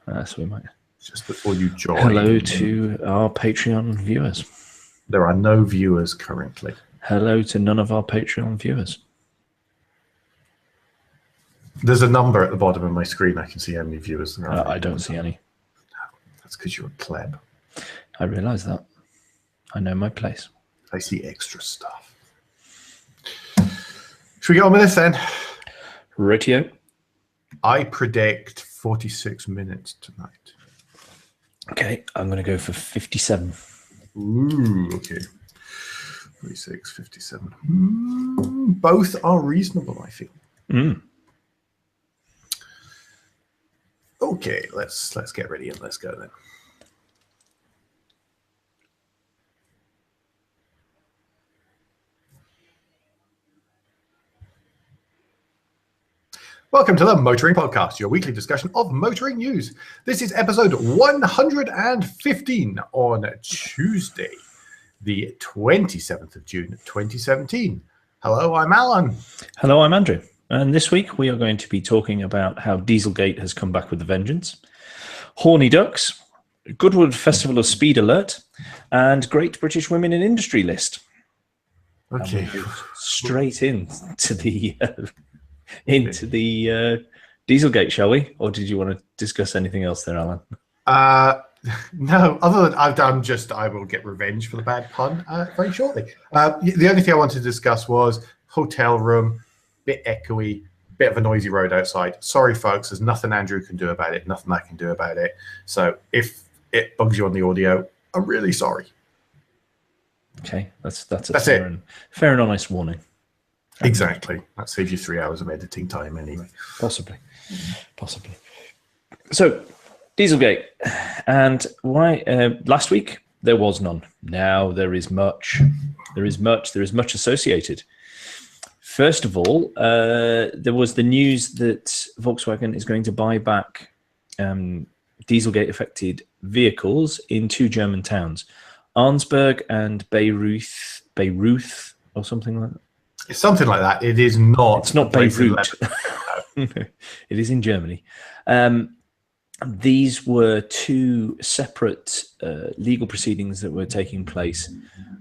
So we might. Just before you join. Hello to our Patreon viewers. There are no viewers currently. Hello to none of our Patreon viewers. There's a number at the bottom of my screen. I can see how many viewers there are. I don't see any. That's because you're a pleb. I realise that. I know my place. I see extra stuff. Should we get on with this then? Rightio. I predict 46 minutes tonight. Okay, I'm going to go for 57. Ooh, okay. 46, 57. Both are reasonable, I feel. Okay, let's get ready and let's go then. Welcome to the Motoring Podcast, your weekly discussion of motoring news. This is episode 115 on Tuesday, the 27th of June, 2017. Hello, I'm Alan. Hello, I'm Andrew. And this week we are going to be talking about how Dieselgate has come back with a vengeance, Horny Ducks, Goodwood Festival of Speed Alert, and Great British Women in Industry list. Okay. Straight into the... into the Dieselgate, shall we? Or did you want to discuss anything else there, Alan? No, other than I will get revenge for the bad pun very shortly. The only thing I wanted to discuss was hotel room, bit echoey, bit of a noisy road outside. Sorry, folks, there's nothing Andrew can do about it, nothing I can do about it. So if it bugs you on the audio, I'm really sorry. Okay, that's a fair and honest warning. Exactly. That saves you 3 hours of editing time anyway. Possibly. So, Dieselgate. And why? Last week, there was none. Now there is much. There is much associated. First of all, there was the news that Volkswagen is going to buy back Dieselgate-affected vehicles in two German towns, Arnsberg and Bayreuth, or something like that. It's something like that. It is not. It's not Beirut. It is in Germany. These were two separate legal proceedings that were taking place,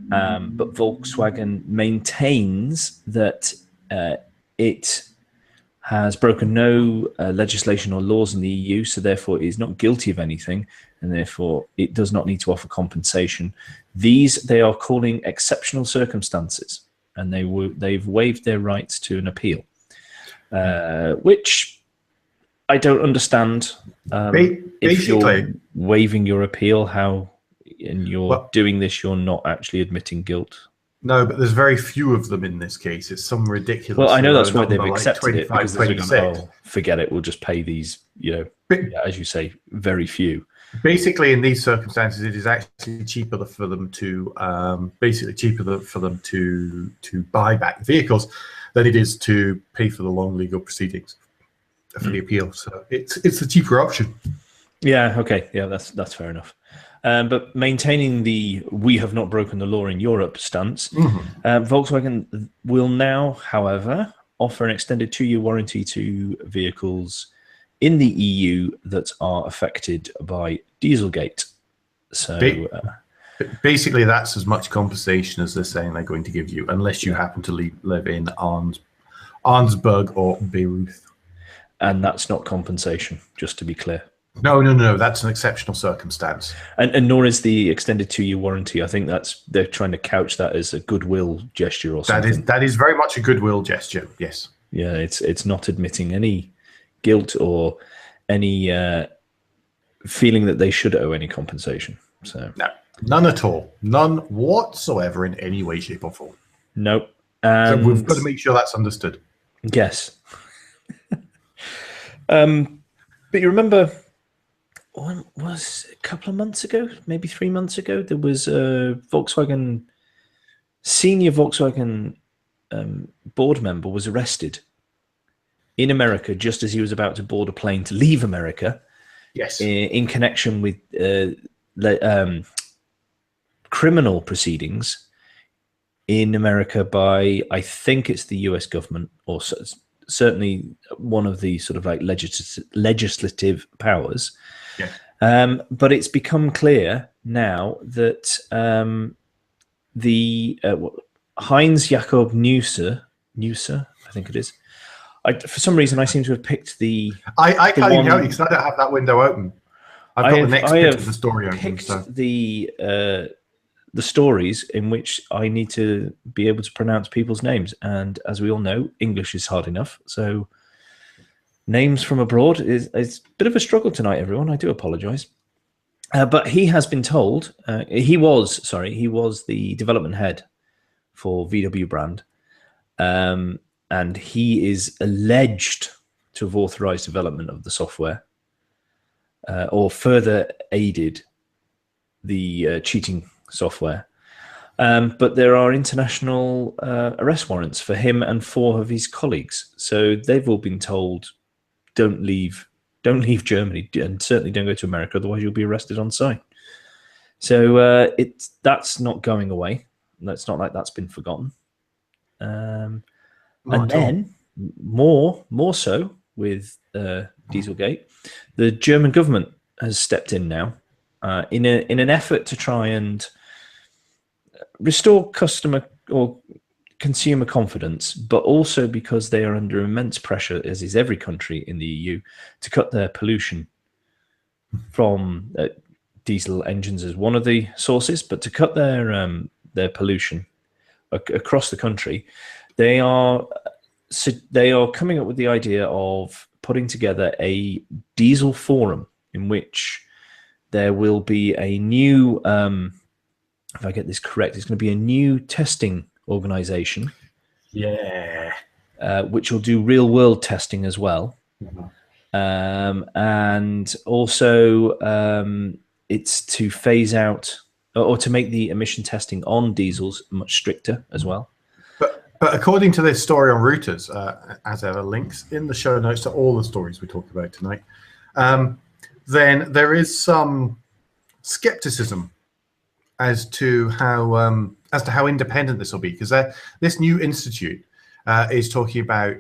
but Volkswagen maintains that it has broken no legislation or laws in the EU, so therefore it is not guilty of anything, and therefore it does not need to offer compensation. These they are calling exceptional circumstances. And they've waived their rights to an appeal, which I don't understand. If you're waiving your appeal, how and you're doing this, you're not actually admitting guilt. No, but there's very few of them in this case. It's some ridiculous. Well, I know that's why they've accepted it, because they're going, oh, forget it, we'll just pay these. As you say, very few. Basically, in these circumstances, it is actually cheaper for them to buy back vehicles than it is to pay for the long legal proceedings for the appeal. So it's a cheaper option. Yeah. Okay. Yeah, that's fair enough. But maintaining the "we have not broken the law in Europe" stance, Volkswagen will now, however, offer an extended 2-year warranty to vehicles in the EU that are affected by Dieselgate. So basically, that's as much compensation as they're saying they're going to give you, unless you happen to live in Arnsberg or Bayreuth. And that's not compensation, just to be clear. No. That's an exceptional circumstance. And nor is the extended 2-year warranty. I think they're trying to couch that as a goodwill gesture or something. That is very much a goodwill gesture. Yes. Yeah, it's not admitting any guilt or any feeling that they should owe any compensation. So no, none at all, none whatsoever in any way, shape, or form. Nope. So we've got to make sure that's understood. Yes. But you remember, was a couple of months ago, maybe 3 months ago, there was a senior Volkswagen board member was arrested in America just as he was about to board a plane to leave America. Yes. In connection with criminal proceedings in America by, I think it's the US government or certainly one of the sort of like legislative powers. Yeah. But it's become clear now that the Heinz Jakob Neuser, I think it is. For some reason, I seem to have picked I can't even help you because I don't have that window open. I've got the next bit of the story open. Picked So the stories in which I need to be able to pronounce people's names, and as we all know, English is hard enough. So names from abroad is a bit of a struggle tonight, everyone. I do apologise. But he has been told, he was the development head for VW brand. And he is alleged to have authorized development of the software or further aided the cheating software. But there are international arrest warrants for him and 4 of his colleagues. So they've all been told, don't leave Germany, and certainly don't go to America, otherwise you'll be arrested on site. So that's not going away. It's not like that's been forgotten. And then more so with Dieselgate, the German government has stepped in now in an effort to try and restore customer or consumer confidence, but also because they are under immense pressure, as is every country in the EU, to cut their pollution from diesel engines as one of the sources, but to cut their pollution across the country. They are coming up with the idea of putting together a diesel forum in which there will be a new, if I get this correct, it's going to be a new testing organization. Yeah. Which will do real world testing as well. And also it's to phase out or to make the emission testing on diesels much stricter as well. But according to this story on Reuters, as ever, links in the show notes to all the stories we talked about tonight, then there is some skepticism as to how independent this will be, because this new institute is talking about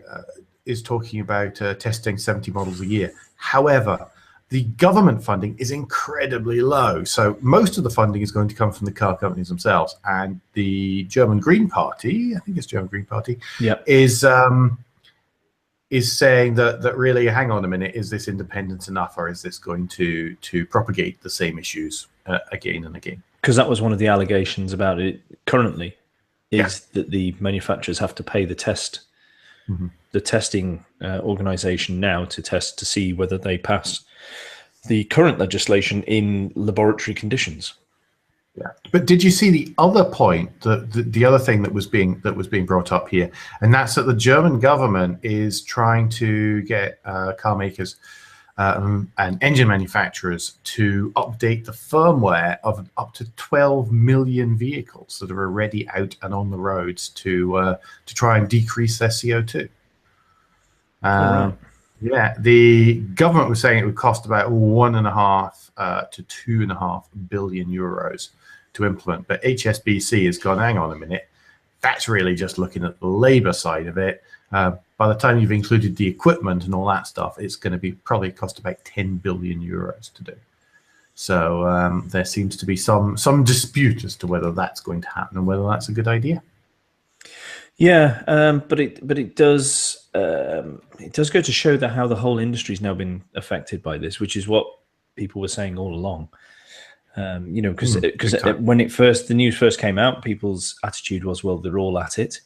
testing 70 models a year. However, the government funding is incredibly low. So most of the funding is going to come from the car companies themselves. And the German Green Party, I think it's German Green Party, is saying that really, hang on a minute, is this independence enough, or is this going to propagate the same issues again and again? Because that was one of the allegations about it currently, is that the manufacturers have to pay the testing organization now to see whether they pass the current legislation in laboratory conditions. Yeah, but did you see the other point, the other thing that was being brought up here, and that's that the German government is trying to get car makers and engine manufacturers to update the firmware of up to 12 million vehicles that are already out and on the roads to try and decrease their CO2. Yeah, the government was saying it would cost about 1.5 to 2.5 billion euros to implement, but HSBC has gone, hang on a minute, that's really just looking at the labor side of it. By the time you've included the equipment and all that stuff, it's going to be probably cost about 10 billion euros to do. So there seems to be some dispute as to whether that's going to happen and whether that's a good idea. Yeah, but it does go to show that how the whole industry's now been affected by this, which is what people were saying all along. Because when the news first came out, people's attitude was, well, they're all at it.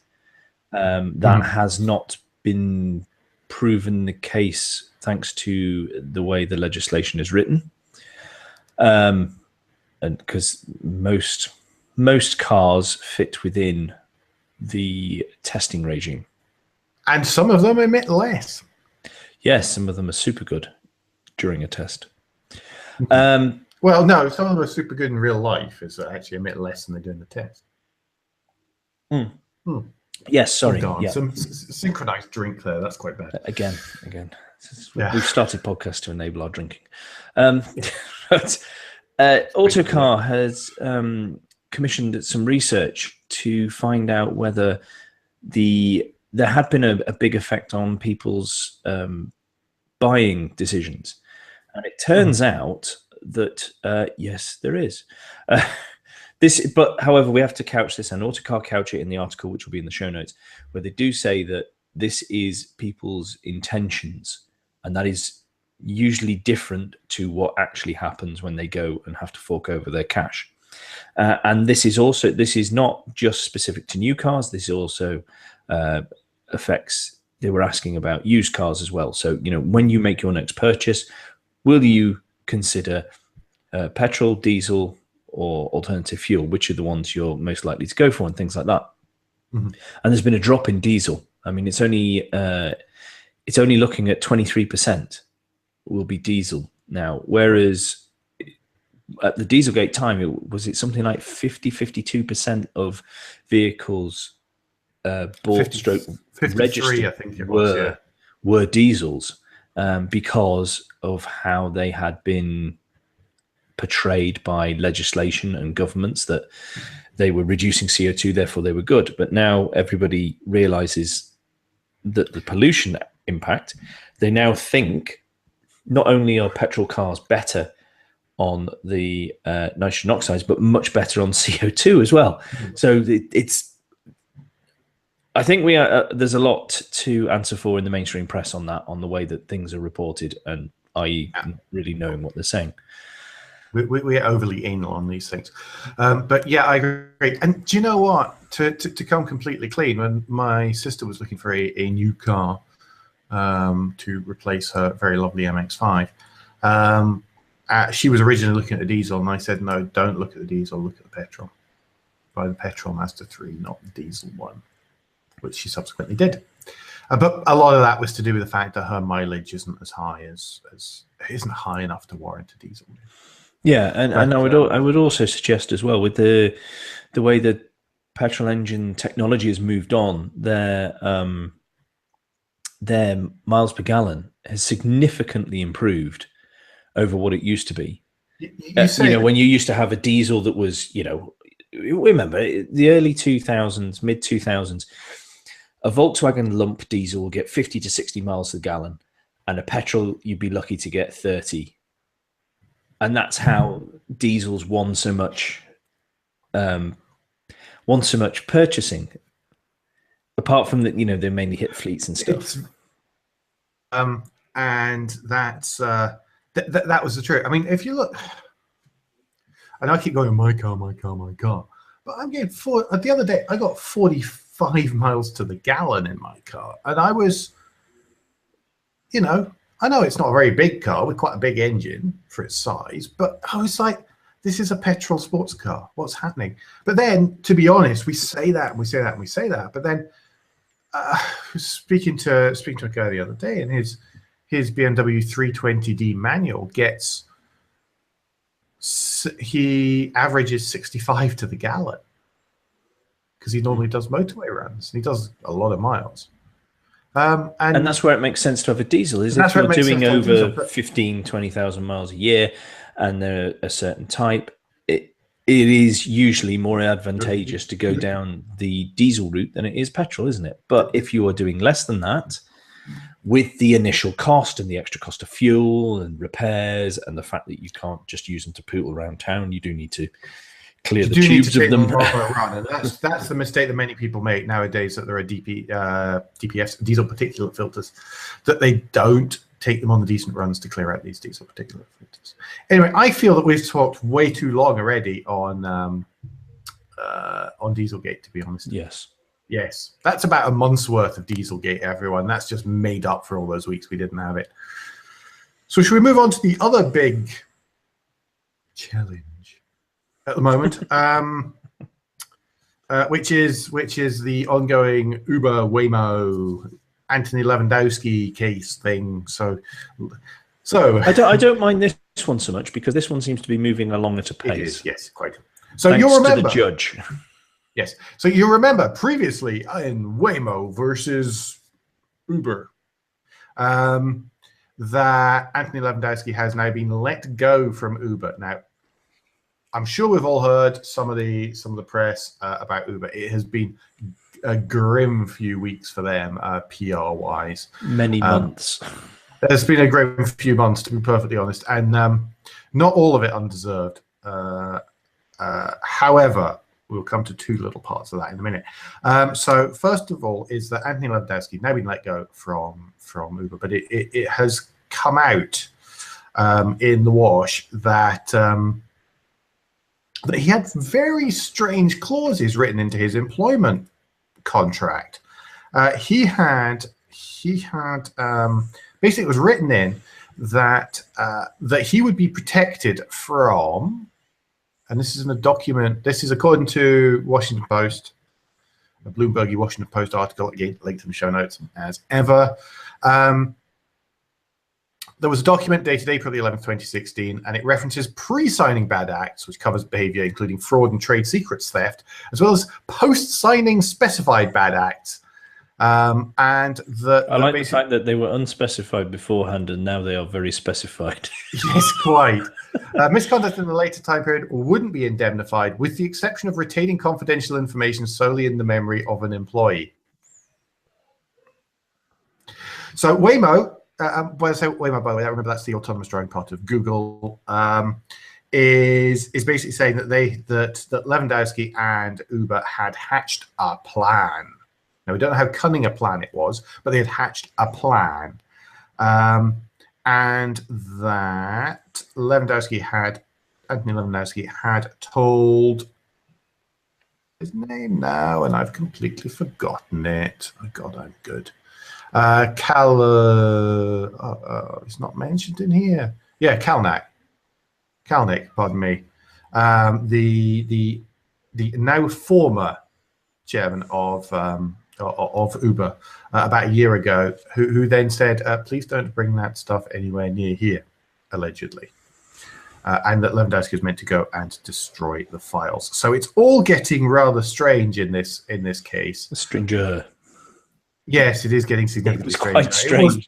That has not been proven the case, thanks to the way the legislation is written, and because most cars fit within the testing regime, and some of them emit less. Yes, some of them are super good during a test. Well, no, some of them are super good in real life, is that actually emit less than they do in the test. Yes, sorry. Some synchronized drink there. That's quite bad. Again. We've started podcasts to enable our drinking. But Autocar has commissioned some research to find out whether the there had been a big effect on people's buying decisions. And it turns out that, yes, there is. But however, we have to couch this, and Autocar couch it in the article, which will be in the show notes, where they do say that this is people's intentions, and that is usually different to what actually happens when they go and have to fork over their cash. And this is not just specific to new cars. This also affects. They were asking about used cars as well. So, when you make your next purchase, will you consider petrol, diesel, or alternative fuel? Which are the ones you're most likely to go for, and things like that. And there's been a drop in diesel. I mean, it's only looking at 23% will be diesel now, whereas at the Dieselgate time, it something like 52% of vehicles bought, registered, I think it was, were diesels, because of how they had been portrayed by legislation and governments that they were reducing CO2, therefore they were good. But now everybody realizes that the pollution impact, they now think not only are petrol cars better on the nitrogen oxides, but much better on CO2 as well. So I think there's a lot to answer for in the mainstream press on that, on the way that things are reported, and i.e. really knowing what they're saying. We're overly anal on these things. But yeah, I agree. And do you know what? To come completely clean, when my sister was looking for a new car to replace her very lovely MX-5, she was originally looking at the diesel, and I said, no, don't look at the diesel, look at the petrol. Buy the petrol Mazda 3, not the diesel one, which she subsequently did. But a lot of that was to do with the fact that her mileage isn't as high isn't high enough to warrant a diesel. Yeah, and I would also suggest as well, with the way that petrol engine technology has moved on, their miles per gallon has significantly improved over what it used to be. When you used to have a diesel that was, remember the early 2000s, mid 2000s, a Volkswagen lump diesel will get 50 to 60 miles per gallon, and a petrol you'd be lucky to get 30. And that's how diesels won so much purchasing. Apart from that, they mainly hit fleets and stuff. And that's that was the truth. I mean, if you look, and I keep going, my car, but I'm getting the other day I got 45 miles to the gallon in my car, and I was, I know it's not a very big car with quite a big engine for its size, but I was like, this is a petrol sports car. What's happening? But then, to be honest, we say that and we say that and we say that. But then, speaking to a guy the other day, and his BMW 320d manual he averages 65 to the gallon because he normally does motorway runs. And he does a lot of miles. And that's where it makes sense to have a diesel, is if you're doing over 15, 20,000 miles a year and they're a certain type, it is usually more advantageous to go down the diesel route than it is petrol, isn't it? But if you are doing less than that, with the initial cost and the extra cost of fuel and repairs and the fact that you can't just use them to poodle around town, you do need to clear the tubes of them. Run, and that's the mistake that many people make nowadays, that there are DPFs, diesel particulate filters, that they don't take them on the decent runs to clear out these diesel particulate filters. Anyway, I feel that we've talked way too long already on Dieselgate, to be honest. Yes, that's about a month's worth of Dieselgate, everyone. That's just made up for all those weeks we didn't have it. So should we move on to the other big challenge at the moment, which is the ongoing Uber Waymo Anthony Lewandowski case thing. So I don't mind this one so much, because this one seems to be moving along at a pace. It is, yes, quite. So thanks you'll remember to the judge. Yes. So you remember previously in Waymo versus Uber, that Anthony Lewandowski has now been let go from Uber. Now, I'm sure we've all heard some of the press about Uber. It has been a grim few weeks for them, PR wise. Many months. There's been a grim few months, to be perfectly honest, and not all of it undeserved. However, we'll come to two little parts of that in a minute. So first of all is that Anthony Lewandowski now been let go from Uber, but it has come out in the wash that that he had very strange clauses written into his employment contract. He had basically, it was written in that that he would be protected from, and this is in a document. This is according to Washington Post, a Bloomberg Washington Post article. Again, linked in the show notes as ever. There was a document dated April the 11th, 2016, and it references pre-signing bad acts, which covers behavior including fraud and trade secrets theft, as well as post-signing specified bad acts. And I like the fact that they were unspecified beforehand, and now they are very specified. Yes, quite. Misconduct in the later time period wouldn't be indemnified, with the exception of retaining confidential information solely in the memory of an employee. So Waymo, when I say Waymo, by the way, I remember that's the autonomous driving part of Google, is basically saying that that Lewandowski and Uber had hatched a plan. Now, we don't know how cunning a plan it was, but they had hatched a plan. And that Anthony Lewandowski had told his name now, and I've completely forgotten it. Oh, God, I'm good. It's not mentioned in here. Yeah, Kalnick, pardon me. The now former chairman of Uber about a year ago, who then said, please don't bring that stuff anywhere near here, allegedly. And that Lewandowski was meant to go and destroy the files. So it's all getting rather strange in this case. Stranger. Yes, it is getting significantly strange. Quite strange.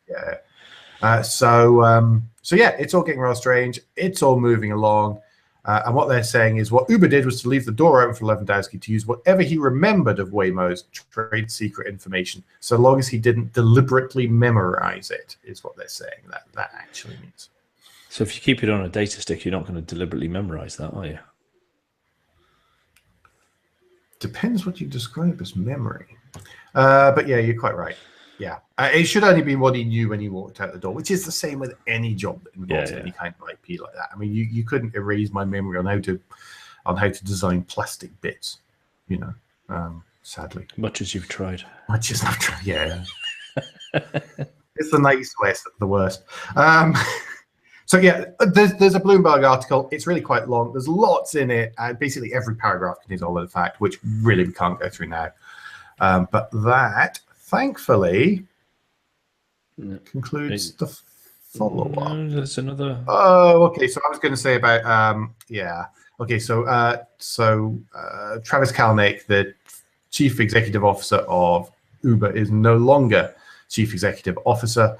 Yeah. So yeah, it's all getting rather strange. It's all moving along. And what they're saying is what Uber did was to leave the door open for Lewandowski to use whatever he remembered of Waymo's trade secret information, so long as he didn't deliberately memorize it, is what they're saying that actually means. So if you keep it on a data stick, you're not going to deliberately memorize that, are you? Depends what you describe as memory. But yeah, you're quite right. Yeah, it should only be what he knew when he walked out the door, which is the same with any job that involves any kind of IP like that. I mean, you couldn't erase my memory on how to design plastic bits, you know. Sadly, much as you've tried. Much as I've tried. Yeah, it's the nice West, the worst. So yeah, there's a Bloomberg article. It's really quite long. There's lots in it. Basically, every paragraph contains all of the fact, which really we can't go through now. But that, thankfully, concludes the follow-up. There's another. Oh, okay. So I was going to say about yeah. Okay, so Travis Kalanick, the chief executive officer of Uber, is no longer chief executive officer.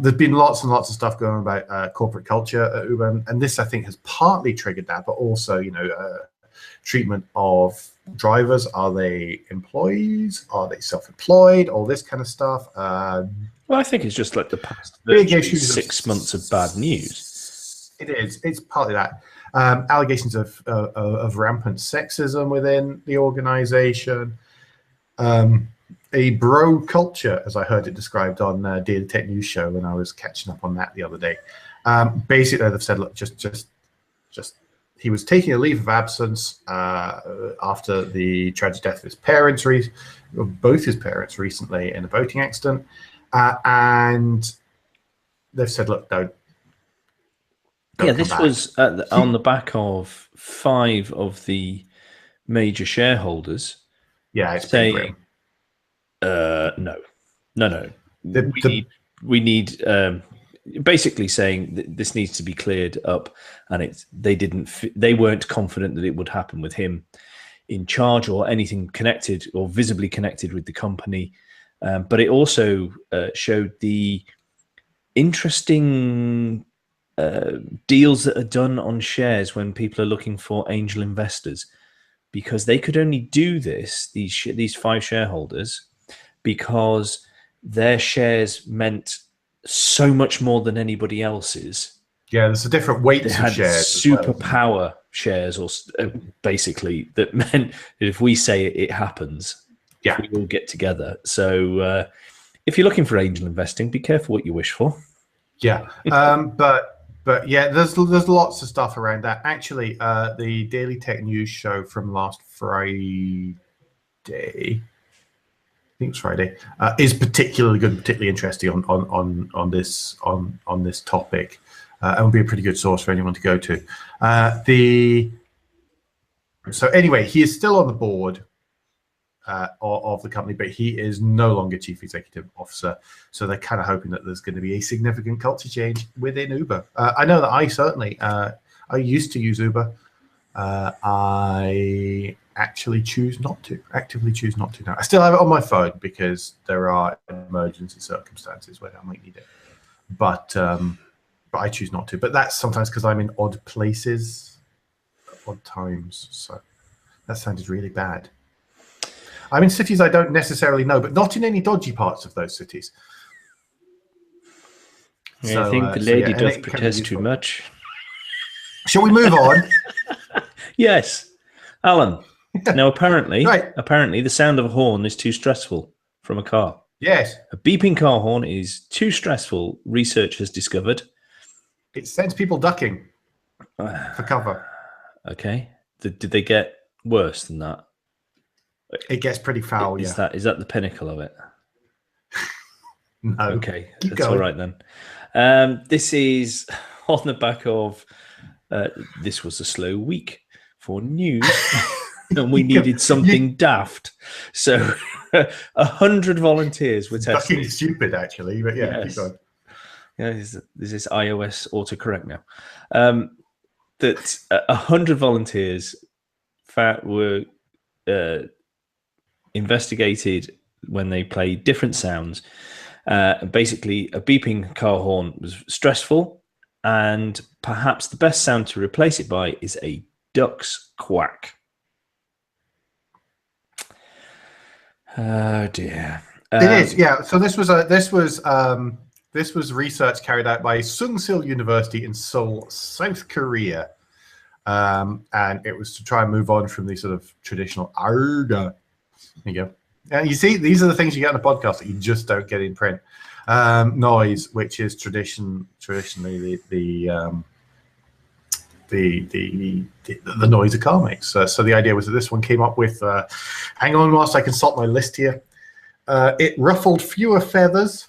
There's been lots and lots of stuff going on about corporate culture at Uber, and this I think has partly triggered that, but also, you know, treatment of drivers. Are they employees? Are they self-employed? All this kind of stuff. Well, I think it's just like the past big issues 6 months of bad news. It is. It's partly that. Allegations of rampant sexism within the organization. A bro culture, as I heard it described on Dear the Tech News show when I was catching up on that the other day. Basically, they've said, look, just he was taking a leave of absence after the tragic death of his parents, both his parents recently in a boating accident, and they've said, look, don't yeah, this was on the back of 5 of the major shareholders. Yeah, it's saying, no. We need basically saying that this needs to be cleared up, and they weren't confident that it would happen with him in charge or anything connected or visibly connected with the company. But it also showed the interesting deals that are done on shares when people are looking for angel investors, because they could only do this, these 5 shareholders, because their shares meant so much more than anybody else's. Yeah, there's a different They weights of had shares. superpower shares, or basically that meant that if we say it, it happens. Yeah. If we all get together. So if you're looking for angel investing, be careful what you wish for. Yeah, but yeah, there's lots of stuff around that. Actually, the Daily Tech News show from last Friday, I think it's Friday, is particularly good, particularly interesting on this topic, and will be a pretty good source for anyone to go to. So anyway, he is still on the board of the company, but he is no longer chief executive officer. So they're kind of hoping that there's going to be a significant culture change within Uber. I know that I certainly, I used to use Uber. I actually choose not to, actively choose not to now. I still have it on my phone because there are emergency circumstances where I might need it. But I choose not to. But that's sometimes because I'm in odd places, odd times. So that sounded really bad. I'm in cities I don't necessarily know, but not in any dodgy parts of those cities. Yeah, I think the lady does protest too much. Shall we move on? Yes, Alan. Now, apparently, Right. apparently, the sound of a horn is too stressful from a car. Yes. A beeping car horn is too stressful, research has discovered. It sends people ducking for cover. Okay. Did they get worse than that? It gets pretty foul, is that the pinnacle of it? No. Okay, Keep that's going. all right then. This is on the back of this was a slow week for news, and we needed something daft. So 100 volunteers were tested. Ducking is stupid, actually, but yeah, Yes. keep going. Yeah, is this iOS autocorrect now? That 100 volunteers were investigated when they played different sounds. Basically, a beeping car horn was stressful, and perhaps the best sound to replace it by is a duck's quack. Oh dear. It is, yeah. So this was research carried out by Sungsil University in Seoul, South Korea. And it was to try and move on from the sort of traditional arga. There you go. And you see, these are the things you get on a podcast that you just don't get in print. Noise, which is traditionally the noise a car makes. So the idea was that this one came up with, hang on whilst I consult my list here. It ruffled fewer feathers.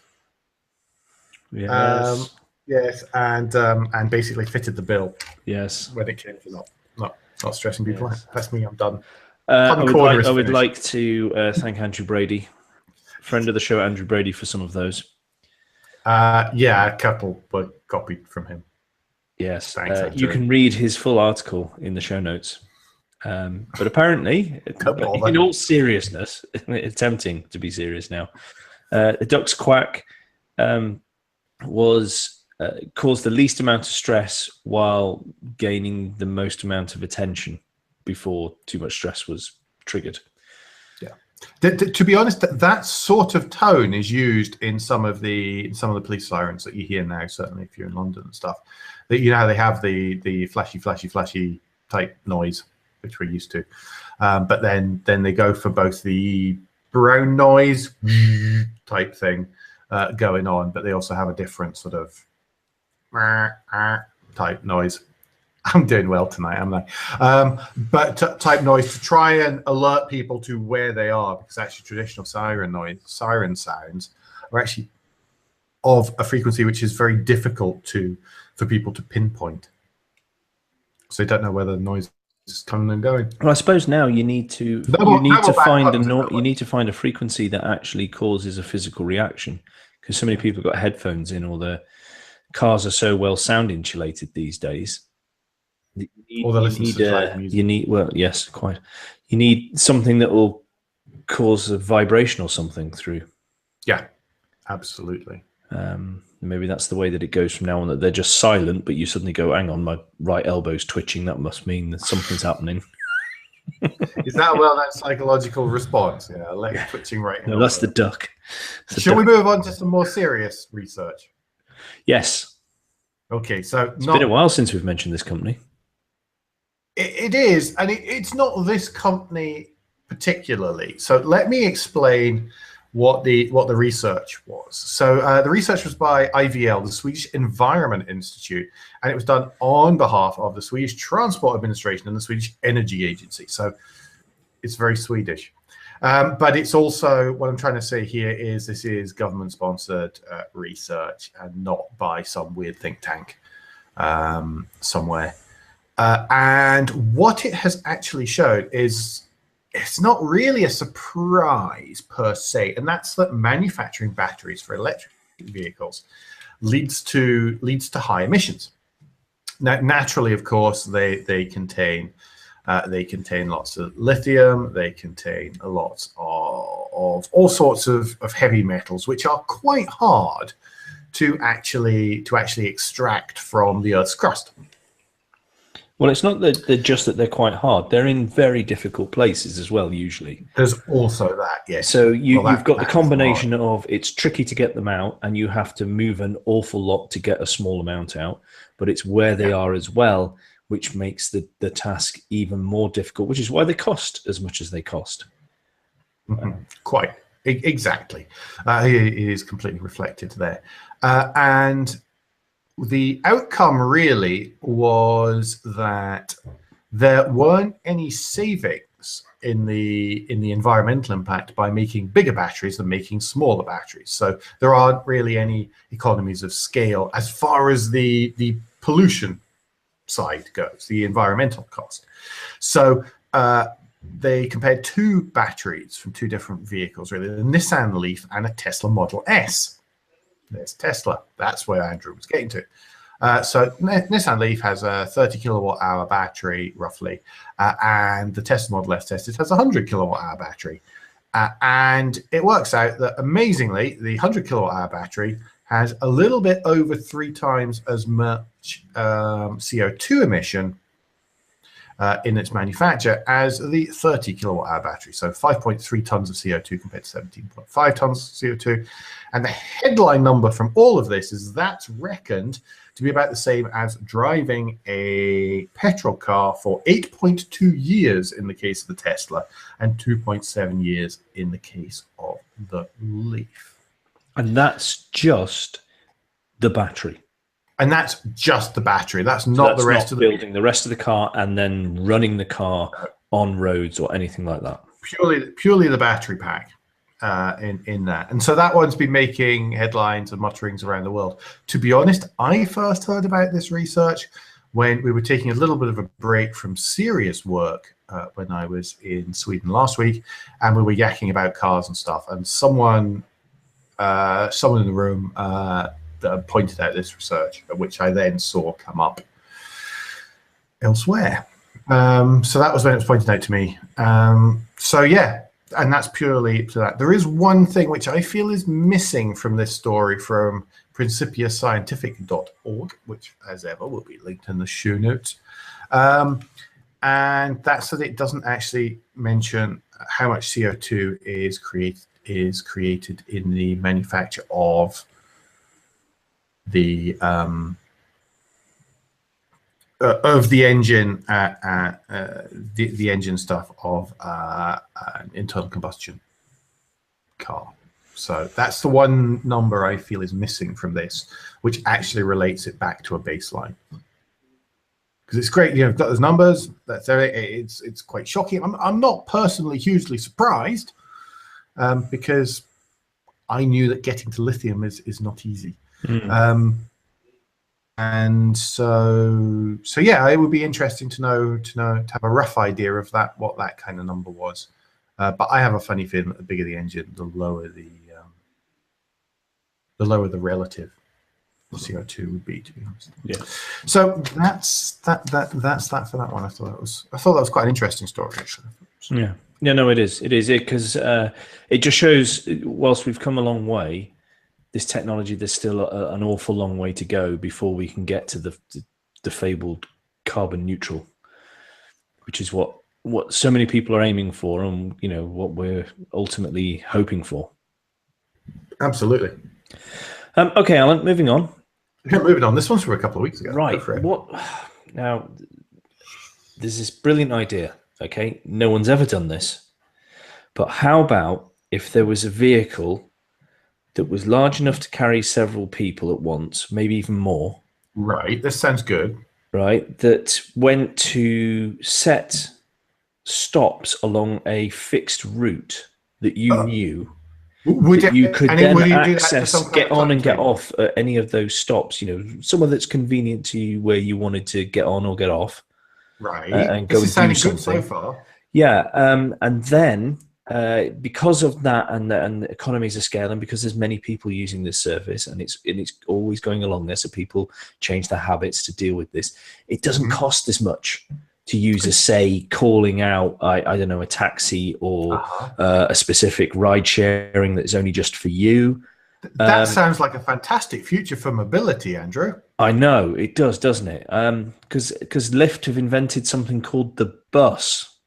Yes. Yes, and basically fitted the bill. Yes. When it came to not stressing people out. That's me. I'm done. I would like to thank Andrew Brady, friend of the show, Andrew Brady, for some of those. Yeah, a couple were copied from him. Yes, Thanks, you can read his full article in the show notes. But apparently, in all seriousness, attempting to be serious now, the duck's quack was caused the least amount of stress while gaining the most amount of attention before too much stress was triggered. Yeah. To be honest, that sort of tone is used in some of the police sirens that you hear now. Certainly, if you're in London and stuff, that you know how they have the flashy type noise, which we're used to, but then they go for both the brown noise type thing going on, but they also have a different sort of type noise. I'm doing well tonight, am I? But type noise to try and alert people to where they are, because actually traditional siren sounds are actually of a frequency which is very difficult for people to pinpoint. So they don't know where the noise is coming and going. Well, I suppose now you need to find a frequency that actually causes a physical reaction, because so many people got headphones in, or the cars are so well sound insulated these days. You need something that will cause a vibration or something through. Yeah, absolutely. Maybe that's the way that it goes from now on, that they're just silent, but you suddenly go, hang on, my right elbow's twitching. That must mean that something's happening. Is that a well-known psychological response? Yeah, legs twitching right and No, that's the left. duck. Shall we move on to some more serious research? Yes. Okay, so It's been a while since we've mentioned this company. It is, and it's not this company particularly. So let me explain what the research was. So the research was by IVL, the Swedish Environment Institute, and it was done on behalf of the Swedish Transport Administration and the Swedish Energy Agency. So it's very Swedish. But it's also, what I'm trying to say here is this is government-sponsored research and not by some weird think tank somewhere. And what it has actually showed is it's not really a surprise per se, and that's that manufacturing batteries for electric vehicles leads to high emissions. Now, naturally, of course, they contain lots of lithium. They contain lots of all sorts of heavy metals, which are quite hard to actually extract from the Earth's crust. Well, it's not that they're quite hard. They're in very difficult places as well, usually. There's also that, yes. So you've got the combination of it's tricky to get them out, and you have to move an awful lot to get a small amount out, but it's where they are as well, which makes the task even more difficult, which is why they cost as much as they cost. Quite. Exactly. It is completely reflected there. And the outcome really was that there weren't any savings in the environmental impact by making bigger batteries than making smaller batteries. So there aren't really any economies of scale as far as the pollution side goes, the environmental cost. So they compared two batteries from two different vehicles, really, the Nissan Leaf and a Tesla Model S. There's Tesla. That's where Andrew was getting to. So Nissan Leaf has a 30 kilowatt hour battery, roughly, and the Tesla Model S tested has a 100 kilowatt hour battery. And it works out that, amazingly, the 100 kilowatt hour battery has a little bit over 3 times as much CO2 emission in its manufacture as the 30 kilowatt hour battery. So 5.3 tons of CO2 compared to 17.5 tons of CO2. And the headline number from all of this is that's reckoned to be about the same as driving a petrol car for 8.2 years in the case of the Tesla and 2.7 years in the case of the Leaf. And that's just the battery. And that's just the battery. That's not the rest of the building the rest of the car and then running the car on roads or anything like that. Purely the battery pack in that. And so that one's been making headlines and mutterings around the world. To be honest, I first heard about this research when we were taking a little bit of a break from serious work when I was in Sweden last week, and we were yakking about cars and stuff. And someone in the room that pointed out this research, which I then saw come up elsewhere. So that was when it was pointed out to me. So yeah, and that's purely to that. There is one thing which I feel is missing from this story from principiascientific.org, which, as ever, will be linked in the show notes. And that's that it doesn't actually mention how much CO2 is created in the manufacture of the engine, the engine stuff of an internal combustion car. So that's the one number I feel is missing from this, which actually relates it back to a baseline. Because it's great, you've got those numbers. That's it's quite shocking. I'm not personally hugely surprised because I knew that getting to lithium is not easy. And so yeah, it would be interesting to have a rough idea of what that kind of number was. But I have a funny feeling that the bigger the engine, the lower the relative CO2 would be, to be honest. Yeah. So that's that for that one. I thought that was quite an interesting story, actually. Yeah. Yeah. No, it is. It is because it just shows. Whilst we've come a long way, this technology, there's still an awful long way to go before we can get to the fabled carbon neutral, which is what what so many people are aiming for, and what we're ultimately hoping for. Absolutely. Okay, Alan, moving on. Yeah, moving on. This one's from a couple of weeks ago. Right. Go for it. What now? There's this brilliant idea. Okay, no one's ever done this, but how about if there was a vehicle that was large enough to carry several people at once, maybe even more? Right. This sounds good. Right, that went to set stops along a fixed route that you knew, Would that you could would then you do that to access, some kind get of on and get timetable? off at any of those stops. Somewhere that's convenient to you where you wanted to get on or get off, Right. and go This is and do sounding good so something. far. Yeah, and then because of that and the economies of scale, and because there's many people using this service, and it's always going along there, so people change their habits to deal with this. It doesn't cost as much to use a, say, calling out, I don't know, a taxi or a specific ride sharing that's only just for you. That sounds like a fantastic future for mobility, Andrew. I know it does, doesn't it? Because Lyft have invented something called the bus.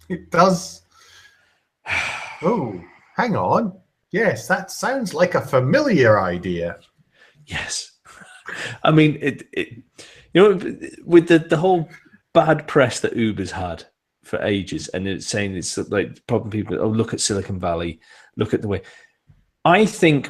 It does. Oh, hang on. Yes, that sounds like a familiar idea. Yes. I mean, with the whole bad press that Uber's had for ages, and it's saying it's like problem people, oh, look at Silicon Valley, look at the way. I think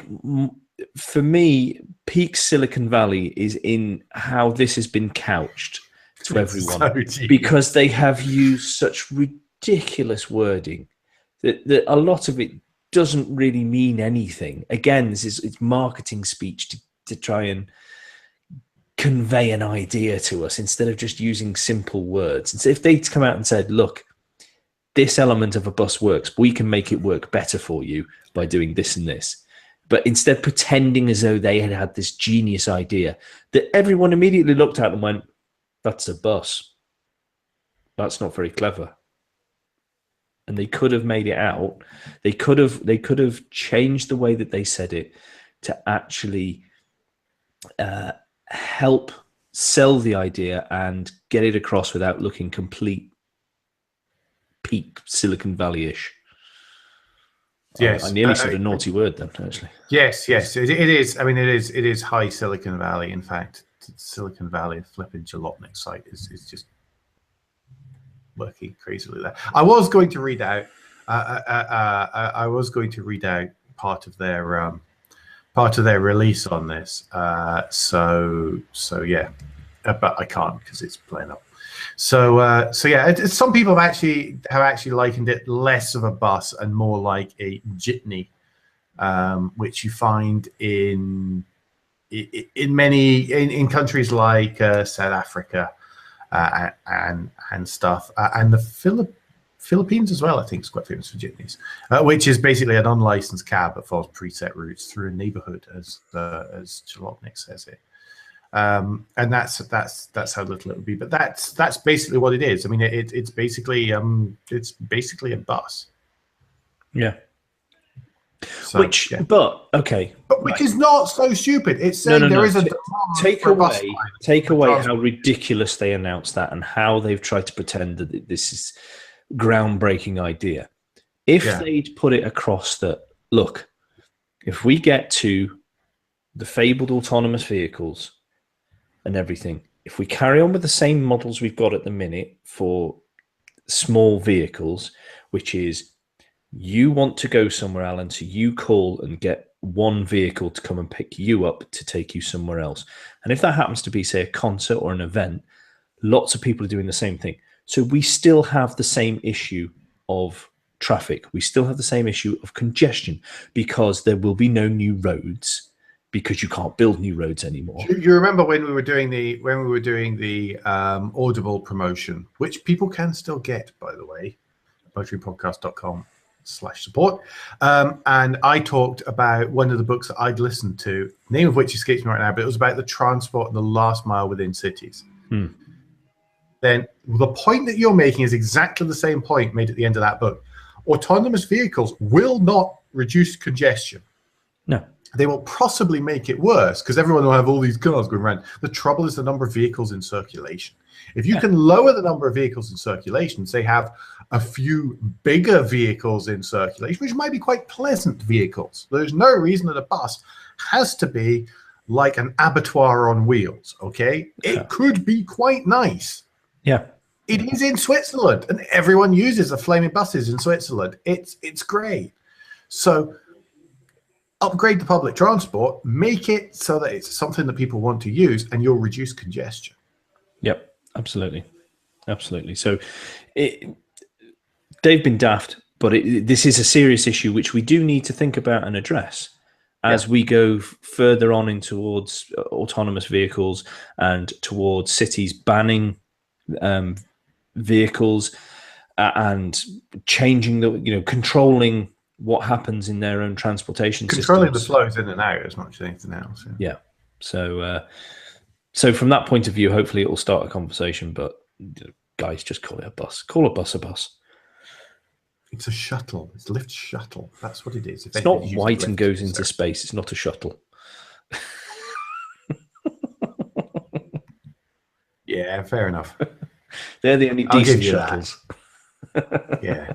for me, peak Silicon Valley is in how this has been couched to everyone, because they have used such ridiculous wording that a lot of it doesn't really mean anything. Again, it's marketing speech to try and convey an idea to us instead of just using simple words. And so if they'd come out and said, look, this element of a bus works, we can make it work better for you by doing this and this. But instead pretending as though they had this genius idea that everyone immediately looked at and went, that's a bus. That's not very clever. And they could have made it out. They could have changed the way that they said it to actually help sell the idea and get it across without looking complete peak Silicon Valley-ish. Yes, I nearly said a naughty word then, actually. Yes, it is. I mean, it is high Silicon Valley. In fact, Silicon Valley, flipping Jalopnik site is just working crazily there. I was going to read out. I was going to read out part of their release on this. So yeah, but I can't because it's playing up. So yeah, some people have actually likened it less of a bus and more like a jitney, which you find in many countries like South Africa and stuff, and the Philippines as well. I think it's quite famous for jitneys, which is basically an unlicensed cab that follows preset routes through a neighborhood, as Jalopnik says it. And that's how little it would be, but that's basically what it is. I mean, it's basically a bus. Yeah. So, which is not so stupid. It's saying there is a take away how ridiculous they announced that and how they've tried to pretend that this is groundbreaking idea. If they'd put it across that, look, if we get to the fabled autonomous vehicles and everything, if we carry on with the same models we've got at the minute for small vehicles, which is you want to go somewhere, Alan, so you call and get one vehicle to come and pick you up to take you somewhere else. And if that happens to be, say, a concert or an event, lots of people are doing the same thing. So we still have the same issue of traffic. We still have the same issue of congestion because there will be no new roads because you can't build new roads anymore. You remember when we were doing the Audible promotion, which people can still get, by the way, motoringpodcast.com/support. And I talked about one of the books that I'd listened to, name of which escapes me right now, but it was about the transport and the last mile within cities. Then the point that you're making is exactly the same point made at the end of that book. Autonomous vehicles will not reduce congestion. No. they will possibly make it worse because everyone will have all these cars going around. The trouble is the number of vehicles in circulation. If you can lower the number of vehicles in circulation, say have a few bigger vehicles in circulation, which might be quite pleasant vehicles. There's no reason that a bus has to be like an abattoir on wheels, okay? It could be quite nice. Yeah. It is in Switzerland, and everyone uses the flaming buses in Switzerland. It's great. So upgrade the public transport, make it so that it's something that people want to use, and you'll reduce congestion. Yep, absolutely. Absolutely. So they've been daft, but this is a serious issue which we do need to think about and address as we go further on in towards autonomous vehicles and towards cities banning vehicles and changing the, controlling what happens in their own transportation controlling systems. The flows in and out as much as anything else. Yeah. So from that point of view, hopefully it will start a conversation, but guys, just call it a bus. Call a bus a bus. It's a shuttle. It's a lift shuttle. That's what it is. It's not white and goes into space. It's not a shuttle. Yeah, fair enough. They're the only decent shuttles. Yeah.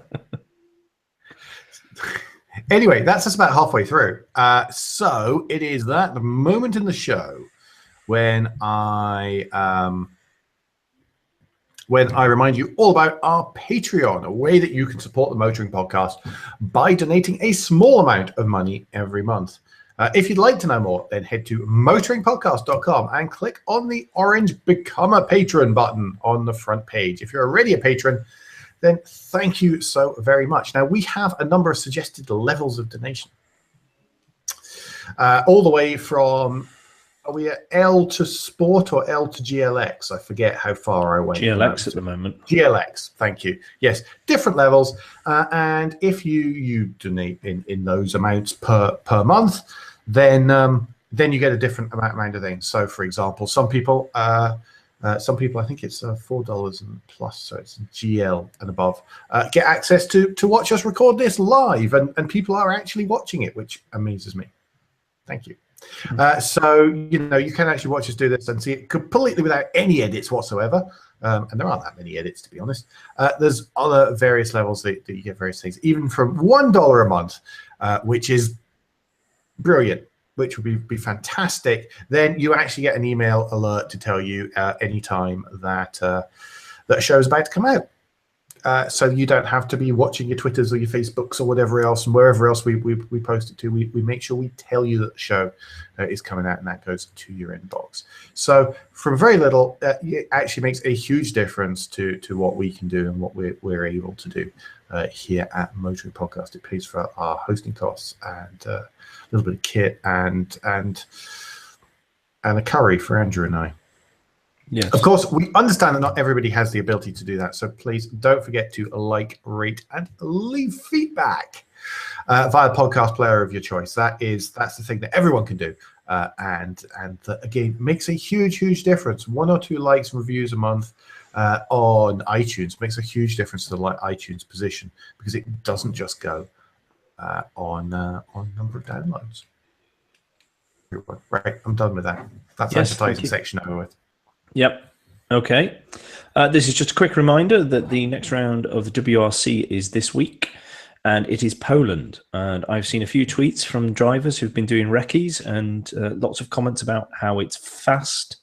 Anyway, that's us about halfway through. So it is the moment in the show when I remind you all about our Patreon, a way that you can support the Motoring Podcast by donating a small amount of money every month. If you'd like to know more, then head to motoringpodcast.com and click on the orange Become a Patron button on the front page. If you're already a patron, then thank you so very much. Now, we have a number of suggested levels of donation. All the way from, are we at L to Sport or L to GLX? I forget how far I went. GLX at the moment. GLX, thank you. Yes, different levels. And if you donate in those amounts per month, then you get a different amount of things. So, for example, some people, I think it's $4 and plus, so it's GL and above, get access to watch us record this live, and people are actually watching it, which amazes me. Thank you. So, you can actually watch us do this and see it completely without any edits whatsoever. And there aren't that many edits, to be honest. There's other various levels that you get various things, even from $1 a month, which is brilliant, which would be fantastic. Then you actually get an email alert to tell you anytime that a show is about to come out. So you don't have to be watching your Twitters or your Facebooks or whatever else, and wherever else we post it to. We make sure we tell you that the show is coming out, and that goes to your inbox. So from very little, it actually makes a huge difference to what we can do and what we're able to do here at Motoring Podcast. It pays for our hosting costs and a little bit of kit and a curry for Andrew and I. Yes. Of course, we understand that not everybody has the ability to do that, so please don't forget to like, rate, and leave feedback via podcast player of your choice. That's the thing that everyone can do, and that, again, makes a huge difference. 1 or 2 likes and reviews a month on iTunes makes a huge difference to the iTunes position, because it doesn't just go on number of downloads. Right, I'm done with that. That's advertising section over with. Yep. Okay. This is just a quick reminder that the next round of the WRC is this week, and it is Poland. And I've seen a few tweets from drivers who've been doing recce's, and lots of comments about how it's fast,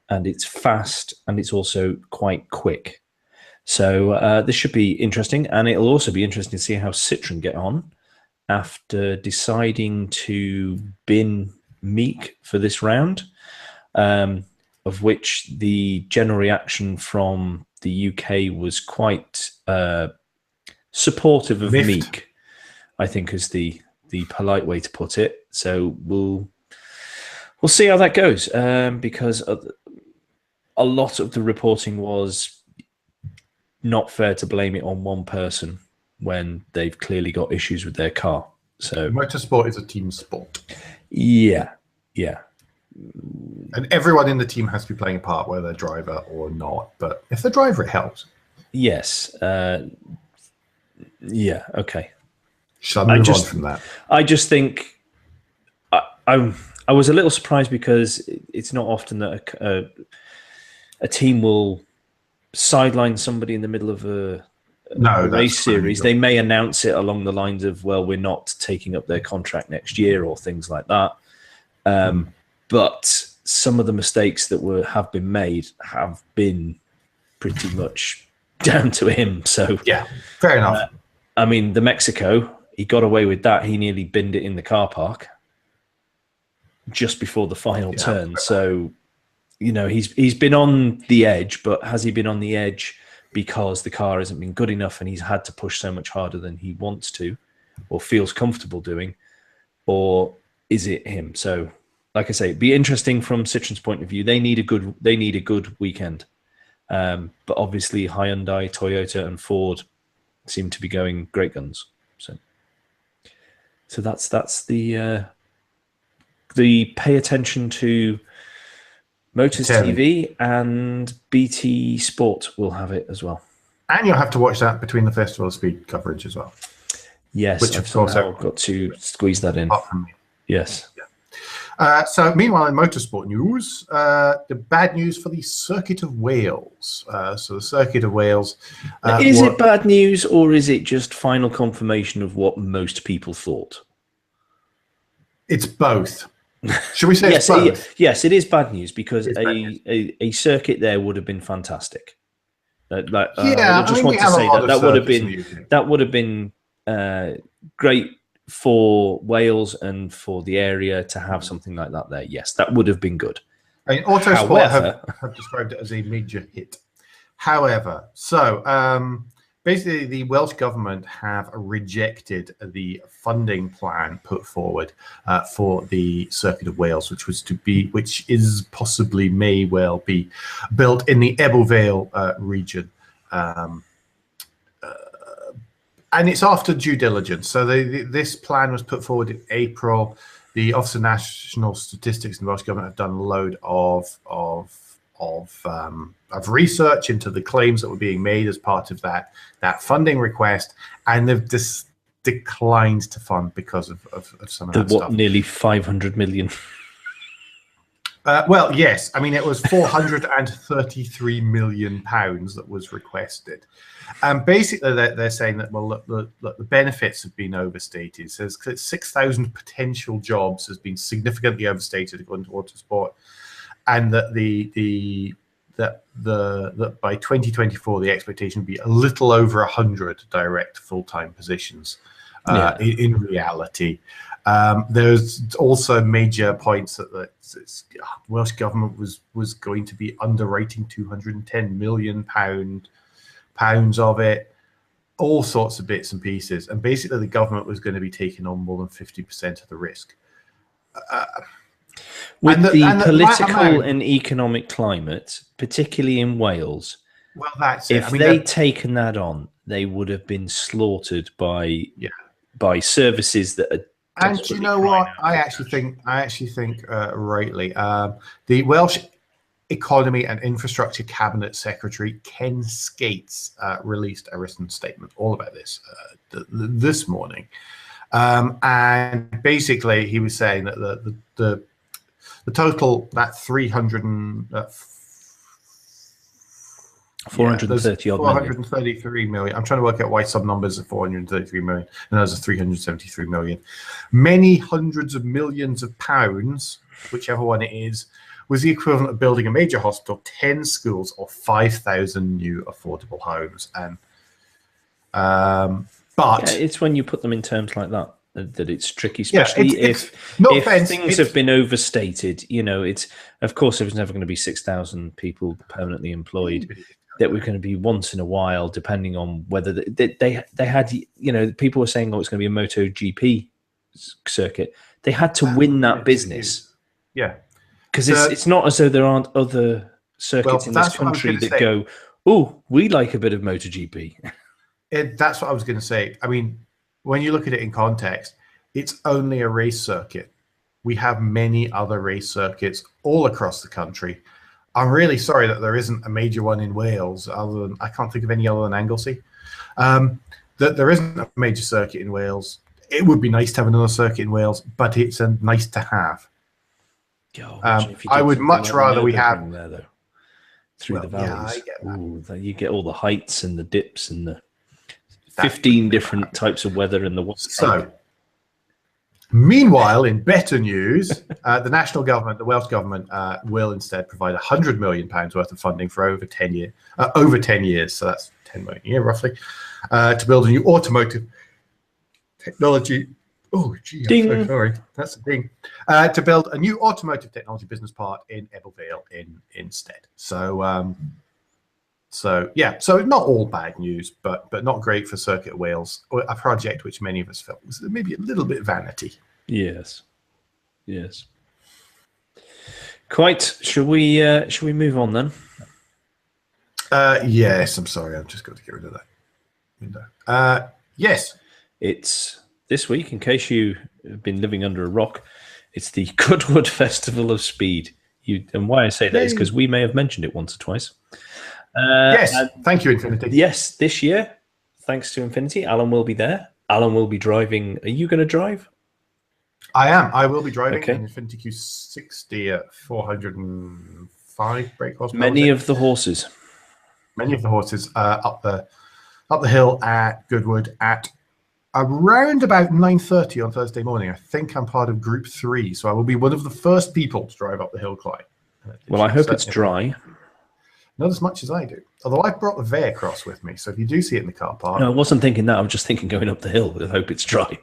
and it's also quite quick. So this should be interesting, and it'll also be interesting to see how Citroën get on after deciding to bin Meek for this round. Of which the general reaction from the UK was quite supportive of Meek, I think is the polite way to put it. So we'll see how that goes, because a lot of the reporting was not fair to blame it on one person when they've clearly got issues with their car. So motorsport is a team sport. Yeah. And everyone in the team has to be playing a part, whether they're driver or not. But if they're driver, it helps. Yes. Yeah. Okay. Shall I move on from that? I just think I was a little surprised because it's not often that a team will sideline somebody in the middle of a No, race that's series. They may announce it along the lines of, well, we're not taking up their contract next year or things like that. But some of the mistakes that have been made have been pretty much down to him. So yeah, fair enough. I mean, the Mexico, he got away with that. He nearly binned it in the car park just before the final turn. So, you know, he's been on the edge, but has he been on the edge because the car hasn't been good enough and he's had to push so much harder than he wants to or feels comfortable doing? Or is it him? So, like I say, it'd be interesting from Citroen's point of view. They need a good weekend. But obviously Hyundai, Toyota and Ford seem to be going great guns. So that's the pay attention to Motors TV, and BT Sport will have it as well. And you'll have to watch that between the Festival of Speed coverage as well. Yes, which of course I've got to squeeze that in. Yes. Yeah. So meanwhile, in motorsport news, the bad news for the Circuit of Wales. So the Circuit of Wales. Is it bad news, or is it just final confirmation of what most people thought? It's both. Should we say yes, it's both? Yes, it is bad news because a circuit there would have been fantastic. I just want to say that would have been great for Wales and for the area to have something like that there. Yes, that would have been good. I mean, Autosport have described it as a major hit. However, basically the Welsh government have rejected the funding plan put forward for the Circuit of Wales, which may well be built in the Ebble Vale region. And it's after due diligence. So this plan was put forward in April. The Office of National Statistics and the Welsh Government have done a load of research into the claims that were being made as part of that funding request, and they've just declined to fund because of some of that stuff. Nearly 500 million. Well, yes. I mean, it was £433 million that was requested. Basically, they're saying that, well, look, the benefits have been overstated. So 6,000 potential jobs has been significantly overstated according to Autosport, and that that by 2024 the expectation would be a little over 100 direct full-time positions. In reality, there's also major points that the Welsh government was going to be underwriting £210 million of it, all sorts of bits and pieces, and basically the government was going to be taking on more than 50% of the risk. With the political and economic climate, particularly in Wales, well, that's it. If they'd taken that on, they would have been slaughtered by services that are. And you know what? I actually think rightly, the Welsh Economy and Infrastructure Cabinet Secretary Ken Skates released a written statement all about this this morning, and basically he was saying that the total, that 433 million. I'm trying to work out why some numbers are 433 million and others are 373 million. Many hundreds of millions of pounds, whichever one it is, was the equivalent of building a major hospital, 10 schools, or 5,000 new affordable homes. And but it's when you put them in terms like that that it's tricky, especially if things have been overstated. You know, of course there was never going to be 6,000 people permanently employed. That were going to be once in a while, depending on whether they had, you know, people were saying, oh, it's going to be a MotoGP circuit. They had to win that business. Yeah. Because it's not as though there aren't other circuits in this country that go, oh, we like a bit of MotoGP. That's what I was going to say. I mean, when you look at it in context, it's only a race circuit. We have many other race circuits all across the country. I'm really sorry that there isn't a major one in Wales, other than I can't think of any other than Anglesey. That there isn't a major circuit in Wales. it would be nice to have another circuit in Wales, but it's a nice to have. I would much rather we have there though, through the Yeah, valleys. I get that. Ooh, you get all the heights and the dips and the 15 different types of weather in the one. So, meanwhile, in better news, the national government, the Welsh government, will instead provide £100 million worth of funding for over 10 years. So that's 10 million a year roughly, to build a new automotive technology. Oh, gee, Ding. I'm so sorry. That's a ding. To build a new automotive technology business park in Ebbw instead. So, so not all bad news, but not great for Circuit Wales, a project which many of us felt was maybe a little bit vanity. Yes. Quite. Shall we move on then? Yes, I'm sorry. I've just got to get rid of that window. Yes. It's this week, in case you have been living under a rock, it's the Goodwood Festival of Speed. And why I say that is because we may have mentioned it once or twice. Yes, thank you, Infinity. Yes, this year, thanks to Infinity, Alan will be there. Alan will be driving. Are you going to drive? I am. I will be driving an Infinity Q60 at 405 brake horsepower. Many of the horses up the hill at Goodwood at around about 9:30 on Thursday morning. I think I'm part of Group 3, so I will be one of the first people to drive up the hill climb. Well, I hope it's dry. Not as much as I do. Although I brought the Veicross with me, so if you do see it in the car park... No, I wasn't thinking that. I'm just thinking going up the hill. I hope it's dry.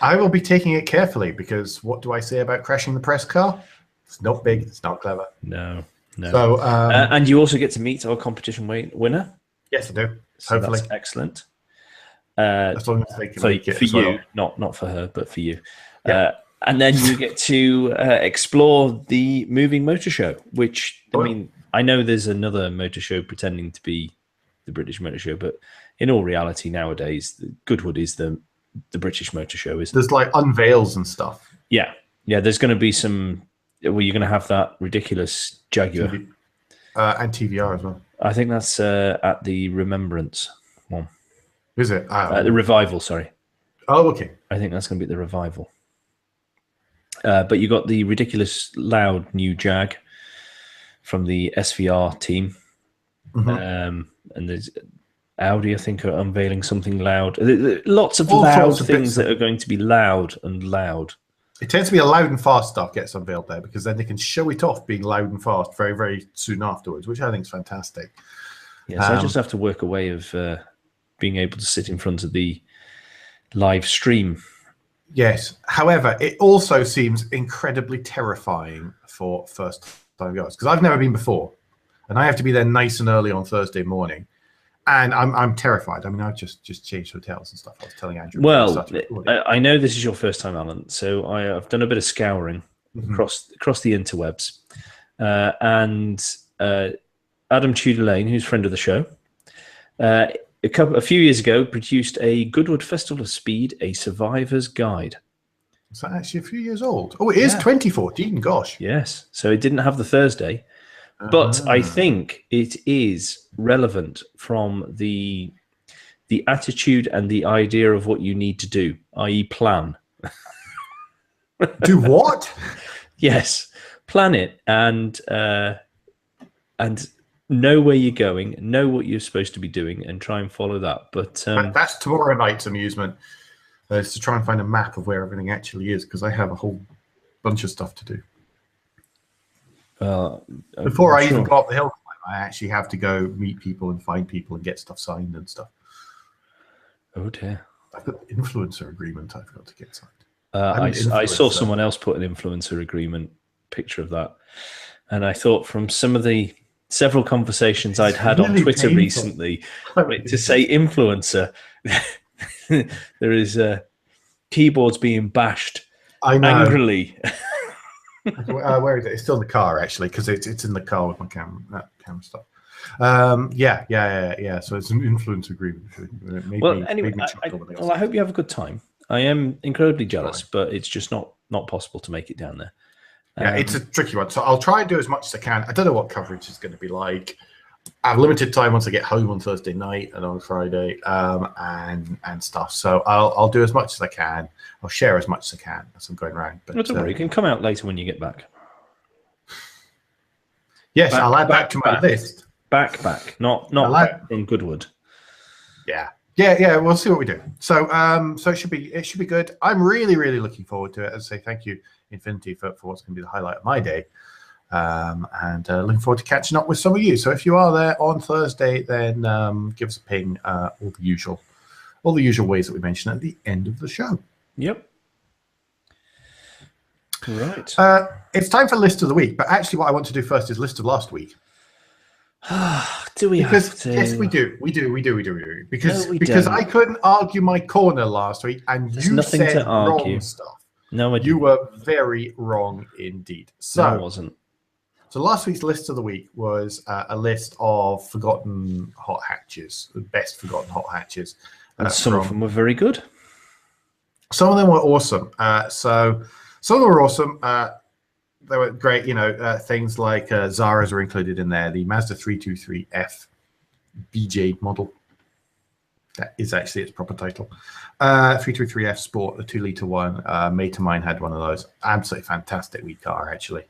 I will be taking it carefully, because what do I say about crashing the press car? It's not big. It's not clever. No. So, and you also get to meet our competition winner. Yes, I do. So hopefully. That's excellent. As long as they can make it for as you, well. not for her, but for you. Yeah. And then you get to explore the moving motor show, which, I mean, I know there's another motor show pretending to be the British Motor Show, but in all reality nowadays, Goodwood is the British Motor Show, isn't it? There's like unveils and stuff. Yeah. There's going to be some. Well, you're going to have that ridiculous Jaguar and TVR as well. I think that's at the Remembrance one. Is it? The Revival, sorry. Oh, okay. I think that's going to be the Revival. But you got the ridiculous loud new Jag from the SVR team. And there's Audi, I think, are unveiling something loud. Lots of loud things that are going to be loud and loud. It tends to be a loud and fast stuff gets unveiled there, because then they can show it off being loud and fast very, very soon afterwards, which I think is fantastic. Yeah, so I just have to work a way of being able to sit in front of the live stream. Yes. However, it also seems incredibly terrifying for first-time goers, because I've never been before, and I have to be there nice and early on Thursday morning, and I'm terrified. I mean, I've just changed hotels and stuff. I was telling Andrew. Well, I know this is your first time, Alan, so I've done a bit of scouring across the interwebs, and Adam Tudor Lane, who's a friend of the show, a few years ago produced a Goodwood Festival of Speed, a survivor's guide. Is that actually a few years old? Oh, it is 2014. Gosh. Yes. So it didn't have the Thursday, but I think it is relevant from the attitude and the idea of what you need to do, i.e., plan. Do what? Yes, plan it and know where you're going, know what you're supposed to be doing, and try and follow that. But that's tomorrow night's amusement, is to try and find a map of where everything actually is, because I have a whole bunch of stuff to do. Before I even go up the hill, I actually have to go meet people and find people and get stuff signed and stuff. Oh dear! I've got the influencer agreement I've got to get signed. I saw someone else put an influencer agreement picture of that, and I thought from some of the several conversations I'd had on Twitter recently, to say influencer, there is keyboards being bashed angrily. Where is it? It's still in the car, actually, because it's in the car with my camera stuff. Yeah. So it's an influence agreement. I hope you have a good time. I am incredibly jealous, but it's just not possible to make it down there. Yeah, it's a tricky one. So I'll try and do as much as I can. I don't know what coverage is going to be like. I have limited time once I get home on Thursday night and on Friday, and stuff. So I'll do as much as I can. I'll share as much as I can as I'm going around. But Don't worry, it can come out later when you get back. Yes, I'll add that to my list. Back, not back from Goodwood. Yeah. We'll see what we do. So it should be good. I'm really looking forward to it. As I say, thank you, Infinity, for what's going to be the highlight of my day. And looking forward to catching up with some of you. So if you are there on Thursday, then give us a ping. All the usual ways that we mention at the end of the show. Yep. Right. It's time for list of the week, but actually, what I want to do first is list of last week. Do we have to? Yes, we do. Because I couldn't argue my corner last week, and There's you nothing said to argue. wrong stuff. No, you were very wrong indeed. So no, I wasn't. So last week's list of the week was a list of forgotten hot hatches, the best forgotten hot hatches. And some of them were very good. Some of them were awesome. So some of them were awesome. They were great. Things like Zara's are included in there. The Mazda 323F BJ model. That is actually its proper title. 323F Sport, the 2-litre one. Mate of mine had one of those. Absolutely fantastic wee car, actually.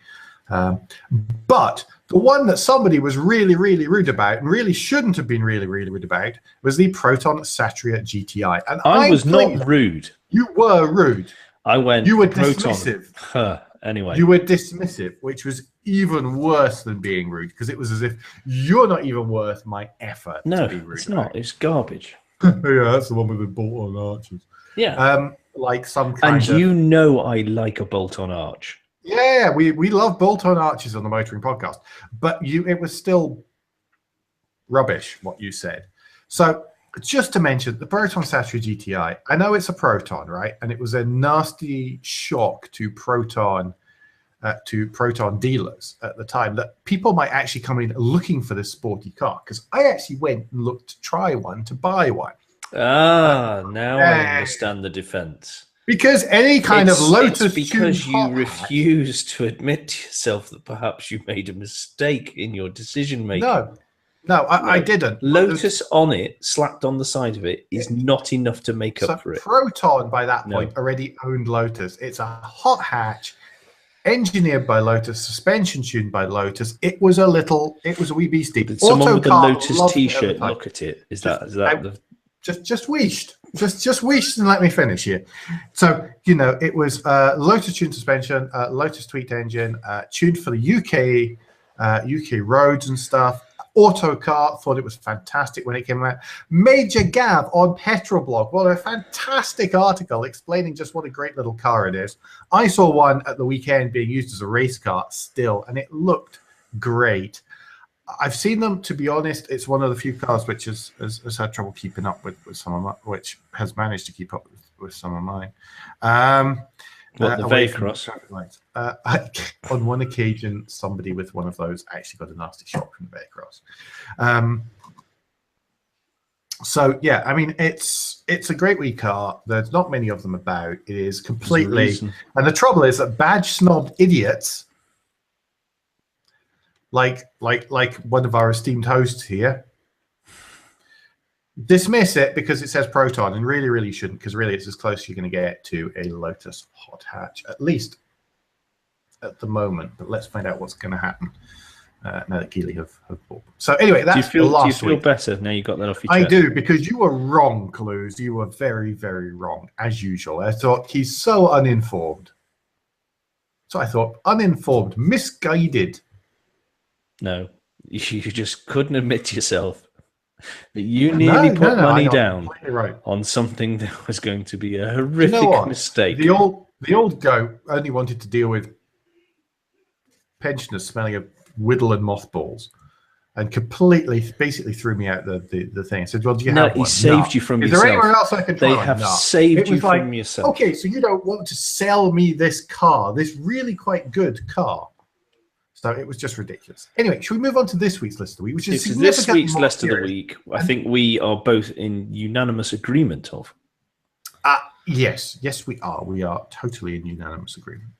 But the one that somebody was really rude about, and really shouldn't have been really rude about, was the Proton Satria GTI. And I was not rude. You were rude. I went. You were Proton. dismissive. Anyway, you were dismissive, which was even worse than being rude, because it was as if you're not even worth my effort. No, to be rude it's not. It's garbage. Yeah, that's the one with the bolt-on arches. Yeah. Like some kind of... I like a bolt-on arch. Yeah, we love bolt-on arches on the Motoring Podcast, but it was still rubbish what you said. So just to mention the Proton Satria GTI, I know it's a Proton, right? And it was a nasty shock to Proton dealers at the time that people might actually come in looking for this sporty car, because I actually went and looked to try one, to buy one. Now I understand the defense. Because any kind of Lotus... It's because you refuse to admit to yourself that perhaps you made a mistake in your decision-making. No, I didn't. Lotus on it, slapped on the side of it, is not enough to make up for it. Proton, by that point, already owned Lotus. It's a hot hatch, engineered by Lotus, suspension tuned by Lotus. It was a wee beastie. Did someone with a Lotus T-shirt look at it? Is that the... Just wished and let me finish here. So, it was Lotus tuned suspension, Lotus tweaked engine, tuned for the UK roads and stuff. Autocar thought it was fantastic when it came out. Major Gav on Petroblog. Well, a fantastic article explaining just what a great little car it is. I saw one at the weekend being used as a race car still, and it looked great. I've seen them, to be honest. It's one of the few cars which has had trouble keeping up with some of which has managed to keep up with some of mine. The Vaycross? On one occasion, somebody with one of those actually got a nasty shock from the Vaycross. So yeah, I mean, it's a great wee car. There's not many of them about. It is completely, and the trouble is that badge snob idiots, like one of our esteemed hosts here, dismiss it because it says Proton, and really shouldn't, because really it's as close as you're going to get to a Lotus hot hatch, at least at the moment. But let's find out what's going to happen now that Geely have bought. So anyway, that's do you feel better now you got that off your chest? I do, because you were wrong, Clews. You were very wrong, as usual. I thought he's so uninformed. So I thought uninformed, misguided. No, you just couldn't admit to yourself that you nearly put money down on something that was going to be a horrific mistake. The old goat only wanted to deal with pensioners smelling of whittle and mothballs, and basically threw me out the thing. I said, "Well, do you have one?" He saved you from yourself. Is there anywhere else I can try? They have saved you from yourself. Okay, so you don't want to sell me this car, this really quite good car. So it was just ridiculous. Anyway, should we move on to this week's list of the week, which is this week's list of the week? I think we are both in unanimous agreement of. Yes, we are. We are totally in unanimous agreement.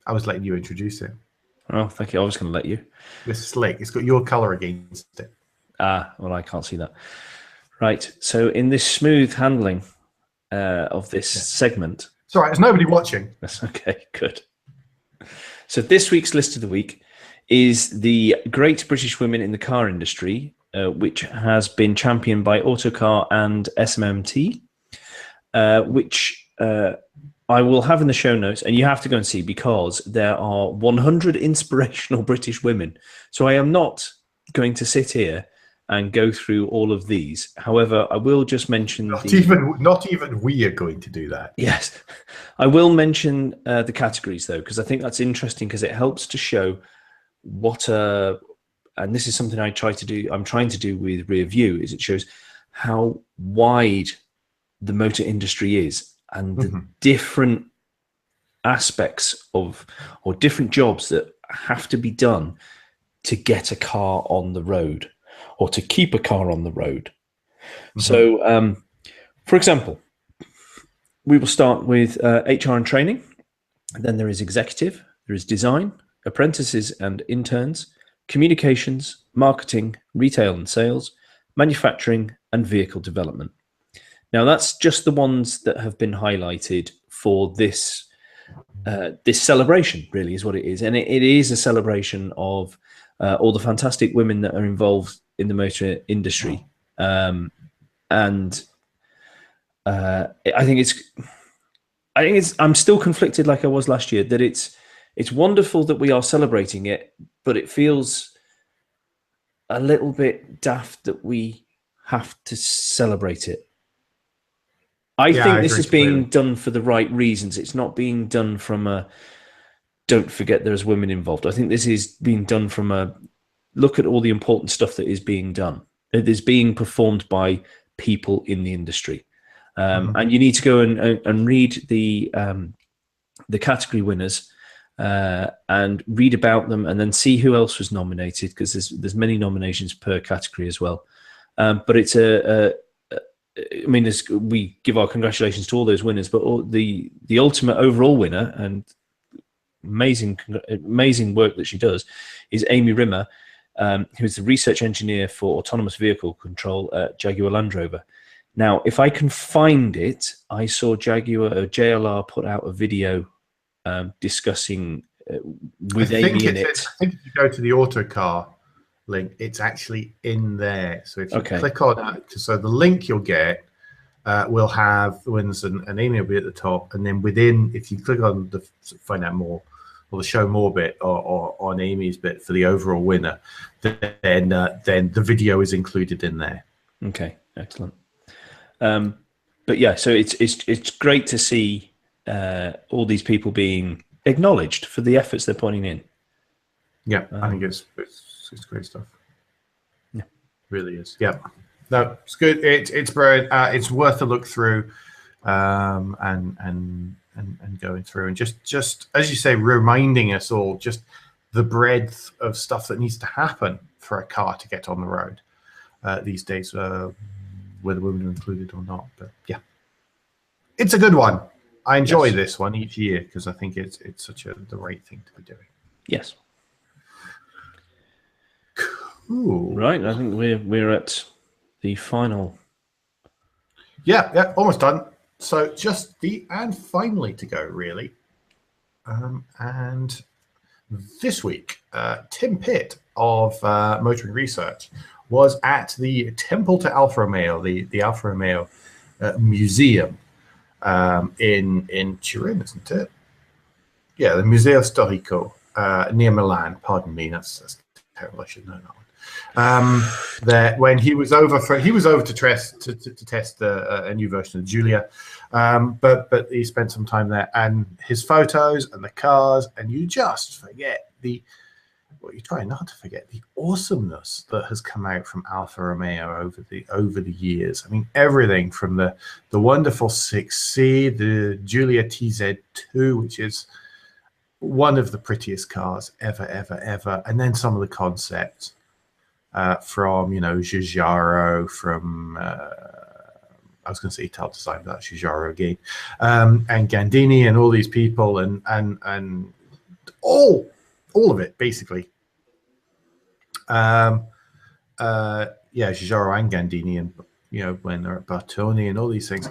I was letting you introduce it. Oh, thank you. I was going to let you. It's slick. It's got your color against it. Ah, well, I can't see that. Right. So in this smooth handling of this segment, It's all right. There's nobody watching. that's okay. Good. So this week's list of the week is the great British women in the car industry, which has been championed by Autocar and SMMT, which I will have in the show notes, and you have to go and see because there are 100 inspirational British women. So I am not going to sit here and go through all of these. However, I will just mention not even we are going to do that. Yes, I will mention the categories though, because I think that's interesting because it helps to show what and this is something I'm trying to do with Rear View, is it shows how wide the motor industry is and the different aspects of or different jobs that have to be done to get a car on the road or to keep a car on the road. So, for example, we will start with HR and training. Then there is executive, there is design, apprentices and interns, communications, marketing, retail and sales, manufacturing, and vehicle development. Now, that's just the ones that have been highlighted for this this celebration, really, is what it is. And it is a celebration of all the fantastic women that are involved in the motor industry. And I think I'm still conflicted like I was last year, that it's wonderful that we are celebrating it, but it feels a little bit daft that we have to celebrate it. I think this is being done for the right reasons. It's not being done from a don't forget there's women involved. I think this is being done from a look at all the important stuff that is being done. It is being performed by people in the industry. And you need to go and read the category winners and read about them, and then see who else was nominated, because there's many nominations per category as well. But it's I mean, we give our congratulations to all those winners, but the ultimate overall winner and amazing work that she does is Amy Rimmer, who is the research engineer for autonomous vehicle control at Jaguar Land Rover. Now, if I can find it, I saw JLR put out a video discussing with Amy in it. I think if you go to the Autocar link, it's actually in there. So if you click on that, so the link you'll get will have the winners, and Amy will be at the top. And then within, if you click on the find out more or the show more bit or on Amy's bit for the overall winner, then the video is included in there. Okay, excellent. But yeah, so it's great to see all these people being acknowledged for the efforts they're putting in. Yeah, I think it's great stuff. Yeah, really is. Yeah, no, it's good. It's brilliant. It's worth a look through, and going through, and just as you say, reminding us all just the breadth of stuff that needs to happen for a car to get on the road these days, whether women are included or not. But yeah, it's a good one. I enjoy this one each year because I think it's such the right thing to be doing. Yes. Cool. Right, I think we're at the final. Yeah, almost done. So just and finally to go, really. And this week, Tim Pitt of Motoring Research was at the Temple to Alfa Romeo, the Alfa Romeo Museum in Turin, isn't it? Yeah, the Museo Storico near Milan. Pardon me, that's terrible. I should know that one. That when he was over to test a new version of Giulia, but he spent some time there, and his photos and the cars, and you just forget you try not to forget the awesomeness that has come out from Alfa Romeo over the years. I mean, everything from the wonderful 6C, the Giulia TZ2, which is one of the prettiest cars ever, and then some of the concepts from Giugiaro, from I was going to say Ital Design, but that's Giugiaro again, and Gandini and all these people, and all all of it basically. Giugiaro and Gandini, and when they're at Bartoni and all these things,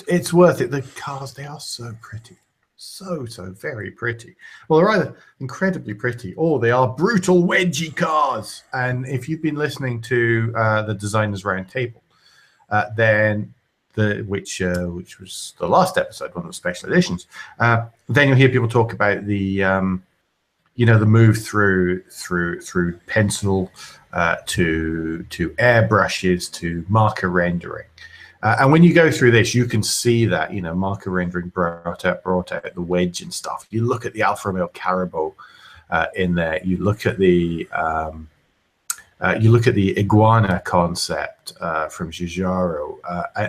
it's worth it. The cars, they are so pretty, so very pretty. Well, they're either incredibly pretty or they are brutal wedgie cars. And if you've been listening to the Designers Roundtable, then which was the last episode, one of the special editions, then you'll hear people talk about the the move through pencil to airbrushes to marker rendering. And when you go through this, you can see that marker rendering brought out the wedge and stuff. You look at the Alfa Romeo Carabo in there. You look at the iguana concept from Giugiaro,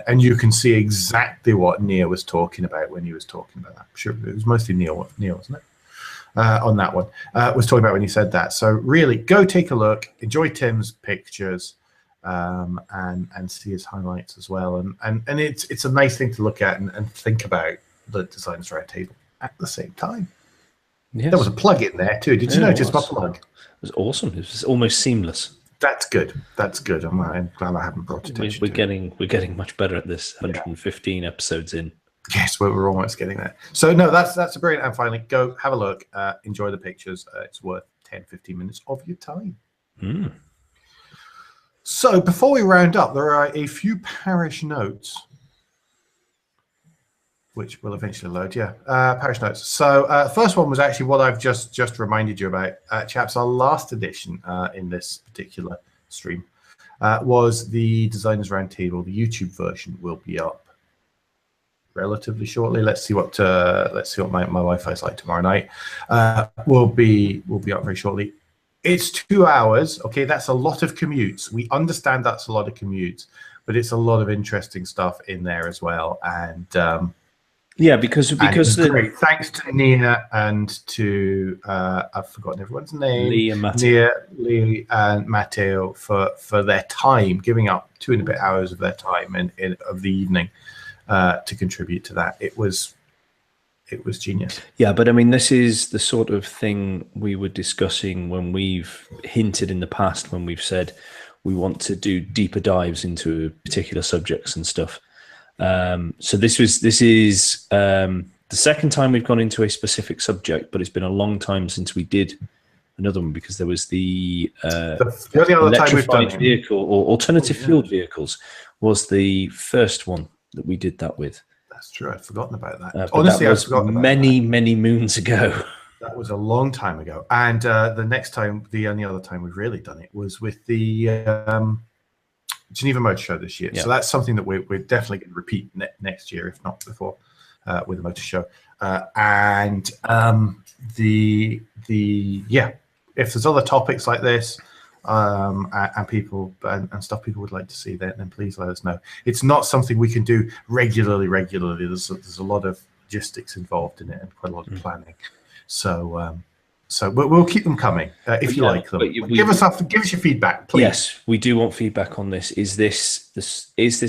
and you can see exactly what Neil was talking about when he was talking about that. I'm sure it was mostly Neil, wasn't it? On that one, was talking about when he said that. So really, go take a look, enjoy Tim's pictures, and see his highlights as well. And it's a nice thing to look at and think about the Designers Roundtable at the same time. Yes. There was a plug in there too. Did you notice my plug? It was awesome. It was almost seamless. That's good. I'm glad I haven't brought attention. We're getting much better at this. 115 episodes in. Yes, we're almost getting there. So no, that's a brilliant. And finally, go have a look, enjoy the pictures. It's worth 10-15 minutes of your time. So before we round up, there are a few parish notes, which will eventually load. Parish notes. So first one was actually what I've just reminded you about, chaps. Our last edition in this particular stream was the Designers Roundtable. The YouTube version will be up relatively shortly. Let's see what my Wi-Fi is like tomorrow night. Will be up very shortly. It's 2 hours. Okay, that's a lot of commutes. We understand that's a lot of commutes, but it's a lot of interesting stuff in there as well. And because great. Thanks to Nia and to I've forgotten everyone's name. Lee and Matteo for their time, giving up 2 and a bit hours of their time of the evening to contribute to that. It was genius. Yeah, but I mean, this is the sort of thing we were discussing when we've hinted in the past, when we've said we want to do deeper dives into particular subjects and stuff. So this is the second time we've gone into a specific subject, but it's been a long time since we did another one, because there was the only other time we've done vehicle or alternative fueled vehicles was the first one that we did that with. That's true. I'd forgotten about that. Honestly, I'd forgotten about many moons ago. That was a long time ago. And the only other time we've really done it was with the Geneva Motor Show this year. Yeah. So that's something that we're definitely going to repeat next year, if not before, with the Motor Show. If there's other topics like this, and people and stuff people would like to see, then please let us know. It's not something we can do regularly. There's a lot of logistics involved in it and quite a lot of planning. So we'll keep them coming if you like them. Give us your feedback, please. Yes, we do want feedback on this. Is this the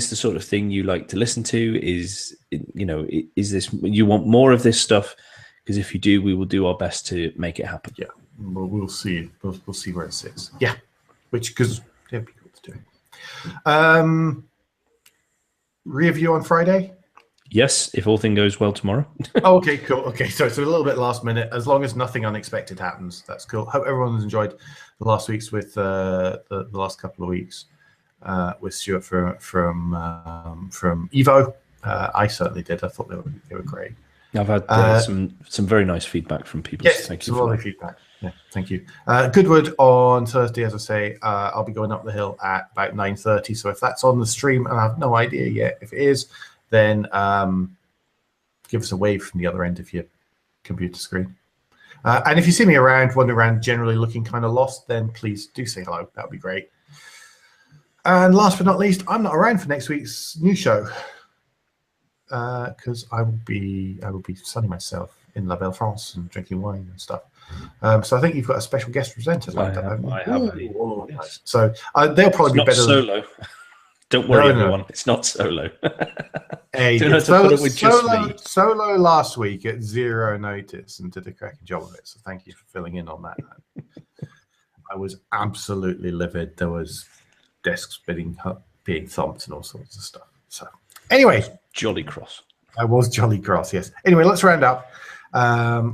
sort of thing you like to listen to? Is this, you want more of this stuff? Because if you do, we will do our best to make it happen. Yeah. We'll see. We'll see where it sits. Yeah, because it'd be cool to do. Review on Friday. Yes, if all things goes well tomorrow. Oh, okay, cool. Okay, so it's a little bit last minute. As long as nothing unexpected happens, that's cool. Hope everyone's enjoyed the last weeks with the last couple of weeks with Stuart from Evo. I certainly did. I thought they were great. I've had some very nice feedback from people. Yes, thank you some lovely feedback. Yeah, thank you. Goodwood on Thursday, as I say. I'll be going up the hill at about 9:30. So if that's on the stream, and I have no idea yet if it is, then give us a wave from the other end of your computer screen. And if you see me around, wandering around, generally looking kind of lost, then please do say hello. That would be great. And last but not least, I'm not around for next week's new show, because I will be sunning myself in La Belle France and drinking wine and stuff. So I think you've got a special guest presenter lined up. I have. Nice. So they'll probably be better. Solo. Don't worry, No. everyone. It's not solo. Hey, Don't have to put up with just me. Solo last week at zero notice and did a cracking job of it. So thank you for filling in on that. I was absolutely livid. There was desks being thumped and all sorts of stuff. So anyway, Jolly cross. I was jolly cross, yes. Anyway, let's round up,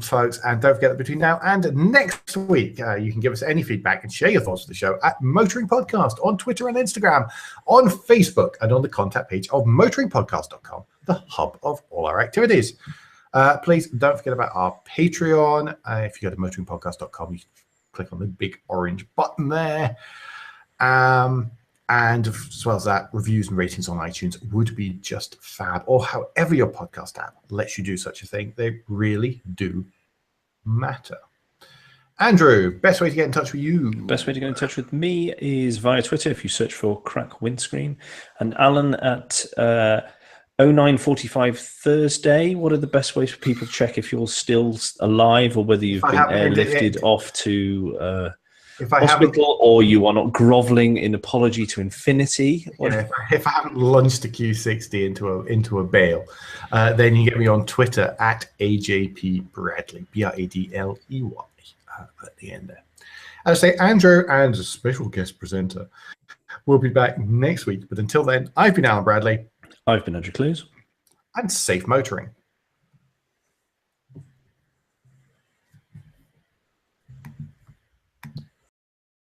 folks. And don't forget that between now and next week, you can give us any feedback and share your thoughts with the show at Motoring Podcast on Twitter and Instagram, on Facebook, and on the contact page of motoringpodcast.com, the hub of all our activities. Please don't forget about our Patreon. If you go to motoringpodcast.com, you can click on the big orange button there. And as well as that, reviews and ratings on iTunes would be just fab, or however your podcast app lets you do such a thing. They really do matter. Andrew, best way to get in touch with you? Best way to get in touch with me is via Twitter if you search for Crack Windscreen. And Alan at 09:45 Thursday. What are the best ways for people to check if you're still alive or whether you've been airlifted off to hospital or you are not groveling in apology to infinity? Yeah, if I haven't launched a Q60 into a bale, then you get me on Twitter at AJP Bradley, BRADLEY at the end there. As I say, Andrew and a special guest presenter will be back next week. But until then, I've been Alan Bradley. I've been Andrew Clews. And safe motoring.